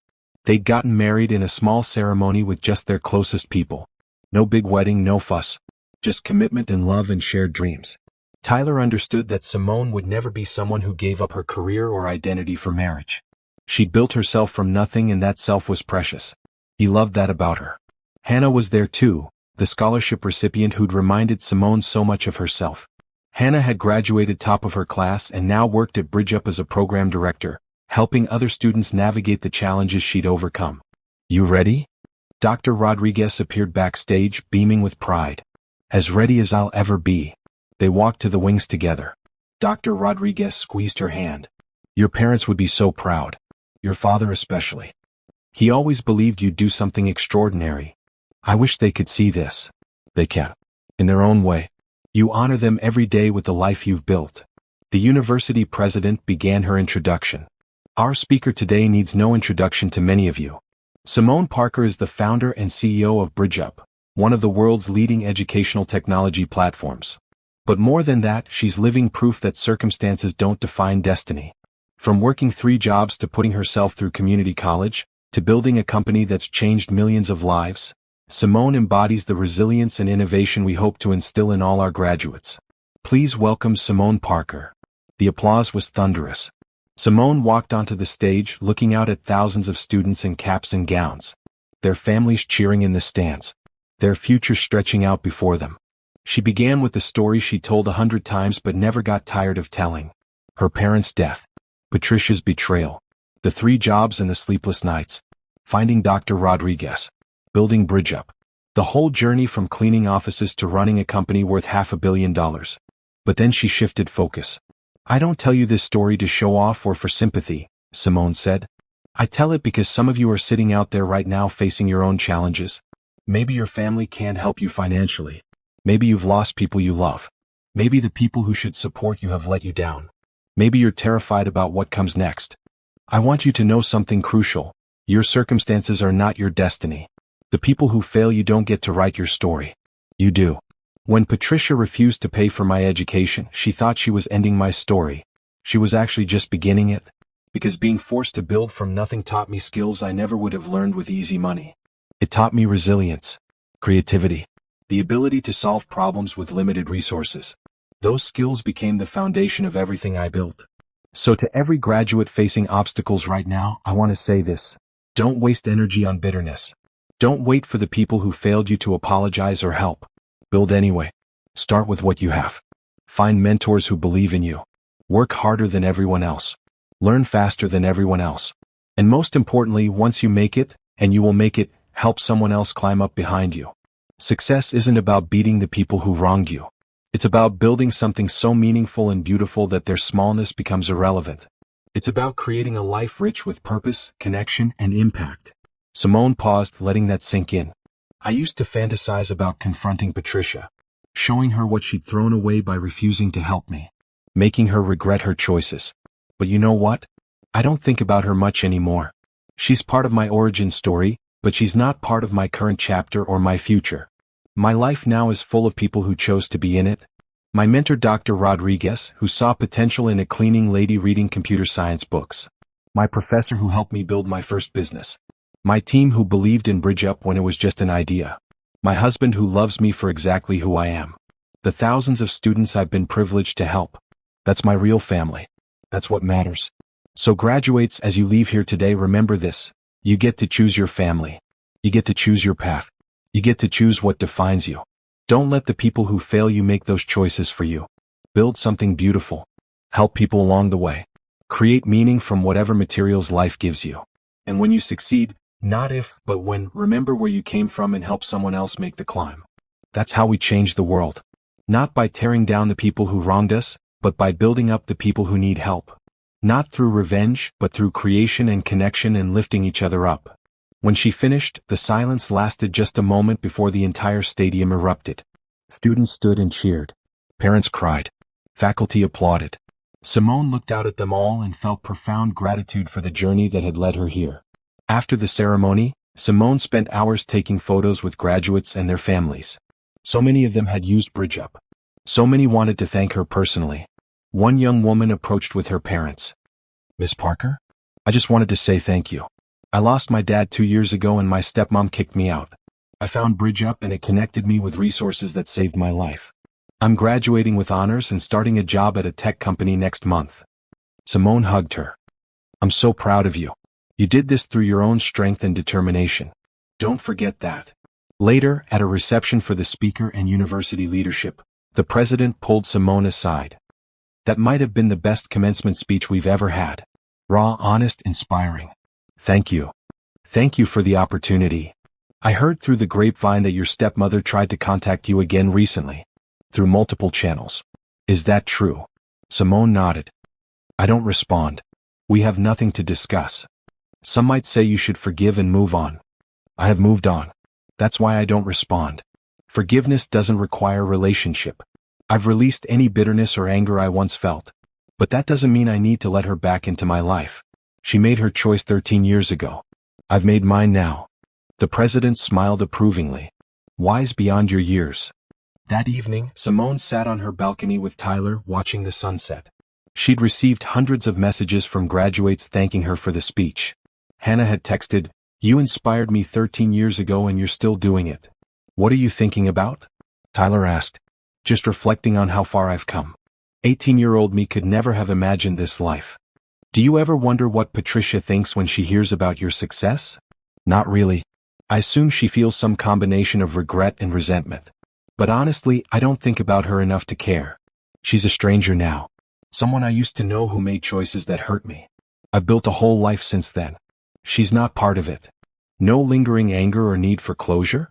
They'd gotten married in a small ceremony with just their closest people. No big wedding, no fuss. Just commitment and love and shared dreams. Tyler understood that Simone would never be someone who gave up her career or identity for marriage. She'd built herself from nothing and that self was precious. He loved that about her. Hannah was there too, the scholarship recipient who'd reminded Simone so much of herself. Hannah had graduated top of her class and now worked at BridgeUp as a program director, helping other students navigate the challenges she'd overcome. You ready? Dr. Rodriguez appeared backstage, beaming with pride. As ready as I'll ever be. They walked to the wings together. Dr. Rodriguez squeezed her hand. Your parents would be so proud. Your father especially. He always believed you'd do something extraordinary. I wish they could see this. They can. In their own way. You honor them every day with the life you've built. The university president began her introduction. Our speaker today needs no introduction to many of you. Simone Parker is the founder and CEO of BridgeUp, one of the world's leading educational technology platforms. But more than that, she's living proof that circumstances don't define destiny. From working 3 jobs to putting herself through community college, to building a company that's changed millions of lives, Simone embodies the resilience and innovation we hope to instill in all our graduates. Please welcome Simone Parker. The applause was thunderous. Simone walked onto the stage, looking out at thousands of students in caps and gowns. Their families cheering in the stands. Their future stretching out before them. She began with the story she told 100 times but never got tired of telling. Her parents' death. Patricia's betrayal. The 3 jobs and the sleepless nights. Finding Dr. Rodriguez. Building BridgeUp. The whole journey from cleaning offices to running a company worth $500 million. But then she shifted focus. I don't tell you this story to show off or for sympathy, Simone said. I tell it because some of you are sitting out there right now facing your own challenges. Maybe your family can't help you financially. Maybe you've lost people you love. Maybe the people who should support you have let you down. Maybe you're terrified about what comes next. I want you to know something crucial. Your circumstances are not your destiny. The people who fail you don't get to write your story. You do. When Patricia refused to pay for my education, she thought she was ending my story. She was actually just beginning it. Because being forced to build from nothing taught me skills I never would have learned with easy money. It taught me resilience, creativity, the ability to solve problems with limited resources. Those skills became the foundation of everything I built. So to every graduate facing obstacles right now, I want to say this. Don't waste energy on bitterness. Don't wait for the people who failed you to apologize or help. Build anyway. Start with what you have. Find mentors who believe in you. Work harder than everyone else. Learn faster than everyone else. And most importantly, once you make it, and you will make it, help someone else climb up behind you. Success isn't about beating the people who wronged you. It's about building something so meaningful and beautiful that their smallness becomes irrelevant. It's about creating a life rich with purpose, connection, and impact. Simone paused, letting that sink in. I used to fantasize about confronting Patricia, showing her what she'd thrown away by refusing to help me, making her regret her choices. But you know what? I don't think about her much anymore. She's part of my origin story, but she's not part of my current chapter or my future. My life now is full of people who chose to be in it. My mentor Dr. Rodriguez, who saw potential in a cleaning lady reading computer science books. My professor who helped me build my first business. My team who believed in BridgeUp when it was just an idea. My husband who loves me for exactly who I am. The thousands of students I've been privileged to help. That's my real family. That's what matters. So graduates, as you leave here today, remember this. You get to choose your family. You get to choose your path. You get to choose what defines you. Don't let the people who fail you make those choices for you. Build something beautiful. Help people along the way. Create meaning from whatever materials life gives you. And when you succeed, not if, but when, remember where you came from and help someone else make the climb. That's how we change the world. Not by tearing down the people who wronged us, but by building up the people who need help. Not through revenge, but through creation and connection and lifting each other up. When she finished, the silence lasted just a moment before the entire stadium erupted. Students stood and cheered. Parents cried. Faculty applauded. Simone looked out at them all and felt profound gratitude for the journey that had led her here. After the ceremony, Simone spent hours taking photos with graduates and their families. So many of them had used BridgeUp. So many wanted to thank her personally. One young woman approached with her parents. Miss Parker? I just wanted to say thank you. I lost my dad 2 years ago and my stepmom kicked me out. I found BridgeUp and it connected me with resources that saved my life. I'm graduating with honors and starting a job at a tech company next month. Simone hugged her. I'm so proud of you. You did this through your own strength and determination. Don't forget that. Later, at a reception for the speaker and university leadership, the president pulled Simone aside. That might have been the best commencement speech we've ever had. Raw, honest, inspiring. Thank you. Thank you for the opportunity. I heard through the grapevine that your stepmother tried to contact you again recently. Through multiple channels. Is that true? Simone nodded. I don't respond. We have nothing to discuss. Some might say you should forgive and move on. I have moved on. That's why I don't respond. Forgiveness doesn't require relationship. I've released any bitterness or anger I once felt. But that doesn't mean I need to let her back into my life. She made her choice 13 years ago. I've made mine now. The president smiled approvingly. Wise beyond your years. That evening, Simone sat on her balcony with Tyler, watching the sunset. She'd received hundreds of messages from graduates thanking her for the speech. Hannah had texted, "You inspired me 13 years ago and you're still doing it. What are you thinking about?" Tyler asked. Just reflecting on how far I've come. 18-year-old me could never have imagined this life. Do you ever wonder what Patricia thinks when she hears about your success? Not really. I assume she feels some combination of regret and resentment. But honestly, I don't think about her enough to care. She's a stranger now. Someone I used to know who made choices that hurt me. I've built a whole life since then. She's not part of it. No lingering anger or need for closure?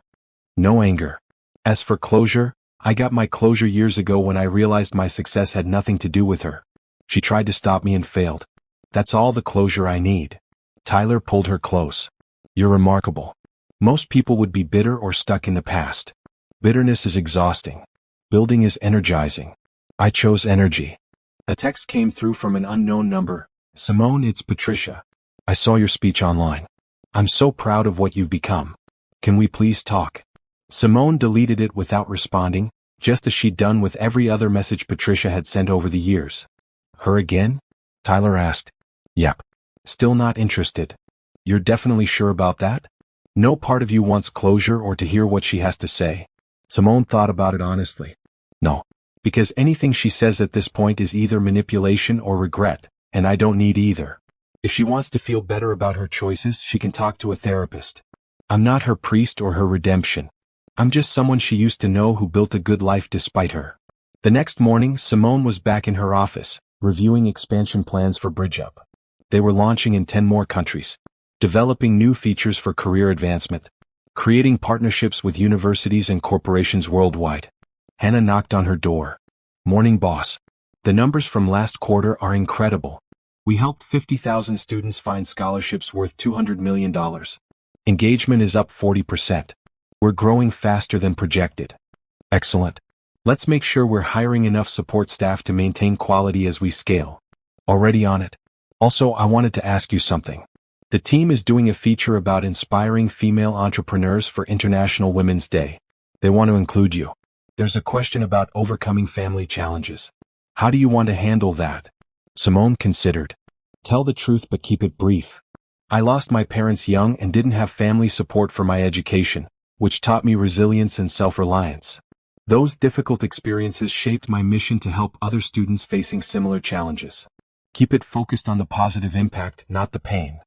No anger. As for closure, I got my closure years ago when I realized my success had nothing to do with her. She tried to stop me and failed. That's all the closure I need. Tyler pulled her close. You're remarkable. Most people would be bitter or stuck in the past. Bitterness is exhausting. Building is energizing. I chose energy. A text came through from an unknown number. Simone, it's Patricia. I saw your speech online. I'm so proud of what you've become. Can we please talk? Simone deleted it without responding, just as she'd done with every other message Patricia had sent over the years. Her again? Tyler asked. Yep. Still not interested. You're definitely sure about that? No part of you wants closure or to hear what she has to say? Simone thought about it honestly. No. Because anything she says at this point is either manipulation or regret, and I don't need either. If she wants to feel better about her choices, she can talk to a therapist. I'm not her priest or her redemption. I'm just someone she used to know who built a good life despite her. The next morning, Simone was back in her office, reviewing expansion plans for BridgeUp. They were launching in 10 more countries, developing new features for career advancement, creating partnerships with universities and corporations worldwide. Hannah knocked on her door. Morning, boss. The numbers from last quarter are incredible. We helped 50,000 students find scholarships worth $200 million. Engagement is up 40%. We're growing faster than projected. Excellent. Let's make sure we're hiring enough support staff to maintain quality as we scale. Already on it. Also, I wanted to ask you something. The team is doing a feature about inspiring female entrepreneurs for International Women's Day. They want to include you. There's a question about overcoming family challenges. How do you want to handle that? Simone considered. Tell the truth but keep it brief. I lost my parents young and didn't have family support for my education. which taught me resilience and self-reliance. Those difficult experiences shaped my mission to help other students facing similar challenges. Keep it focused on the positive impact, not the pain.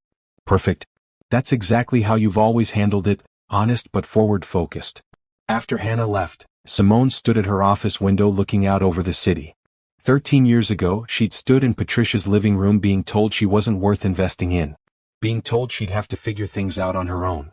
Perfect. That's exactly how you've always handled it, honest but forward-focused. After Hannah left, Simone stood at her office window looking out over the city. 13 years ago, she'd stood in Patricia's living room being told she wasn't worth investing in. Being told she'd have to figure things out on her own.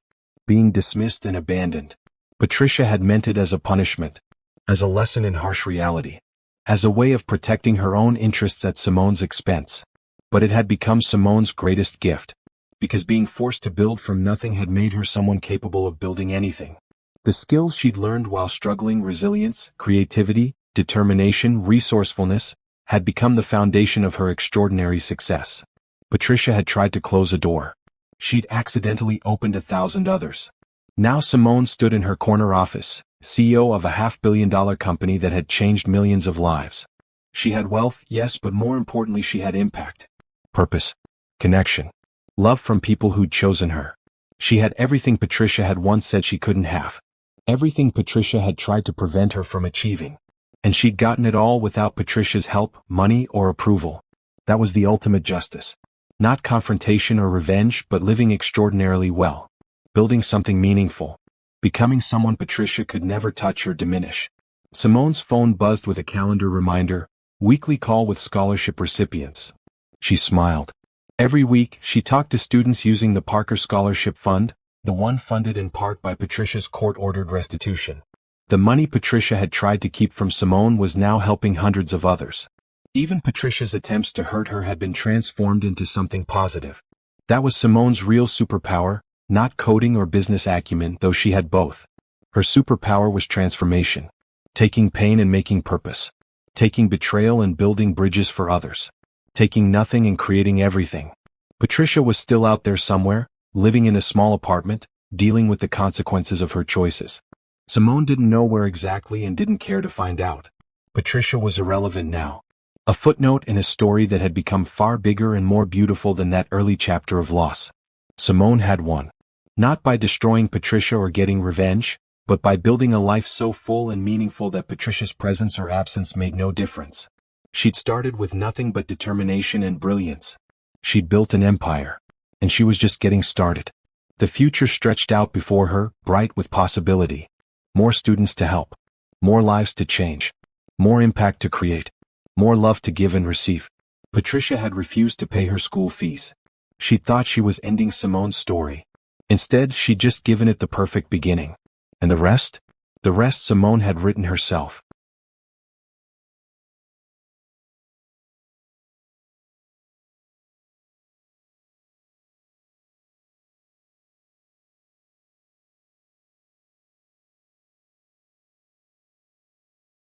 Being dismissed and abandoned. Patricia had meant it as a punishment. As a lesson in harsh reality. As a way of protecting her own interests at Simone's expense. But it had become Simone's greatest gift. Because being forced to build from nothing had made her someone capable of building anything. The skills she'd learned while struggling, resilience, creativity, determination, resourcefulness, had become the foundation of her extraordinary success. Patricia had tried to close a door. She'd accidentally opened 1,000 others. Now Simone stood in her corner office, CEO of a $500 million company that had changed millions of lives. She had wealth, yes, but more importantly she had impact. Purpose. Connection. Love from people who'd chosen her. She had everything Patricia had once said she couldn't have. Everything Patricia had tried to prevent her from achieving. And she'd gotten it all without Patricia's help, money, or approval. That was the ultimate justice. Not confrontation or revenge, but living extraordinarily well. Building something meaningful. Becoming someone Patricia could never touch or diminish. Simone's phone buzzed with a calendar reminder, weekly call with scholarship recipients. She smiled. Every week, she talked to students using the Parker Scholarship Fund, the one funded in part by Patricia's court-ordered restitution. The money Patricia had tried to keep from Simone was now helping hundreds of others. Even Patricia's attempts to hurt her had been transformed into something positive. That was Simone's real superpower, not coding or business acumen, though she had both. Her superpower was transformation. Taking pain and making purpose. Taking betrayal and building bridges for others. Taking nothing and creating everything. Patricia was still out there somewhere, living in a small apartment, dealing with the consequences of her choices. Simone didn't know where exactly and didn't care to find out. Patricia was irrelevant now. A footnote in a story that had become far bigger and more beautiful than that early chapter of loss. Simone had won. Not by destroying Patricia or getting revenge, but by building a life so full and meaningful that Patricia's presence or absence made no difference. She'd started with nothing but determination and brilliance. She'd built an empire. And she was just getting started. The future stretched out before her, bright with possibility. More students to help. More lives to change. More impact to create. More love to give and receive. Patricia had refused to pay her school fees. She thought she was ending Simone's story. Instead, she'd just given it the perfect beginning. And the rest? The rest Simone had written herself.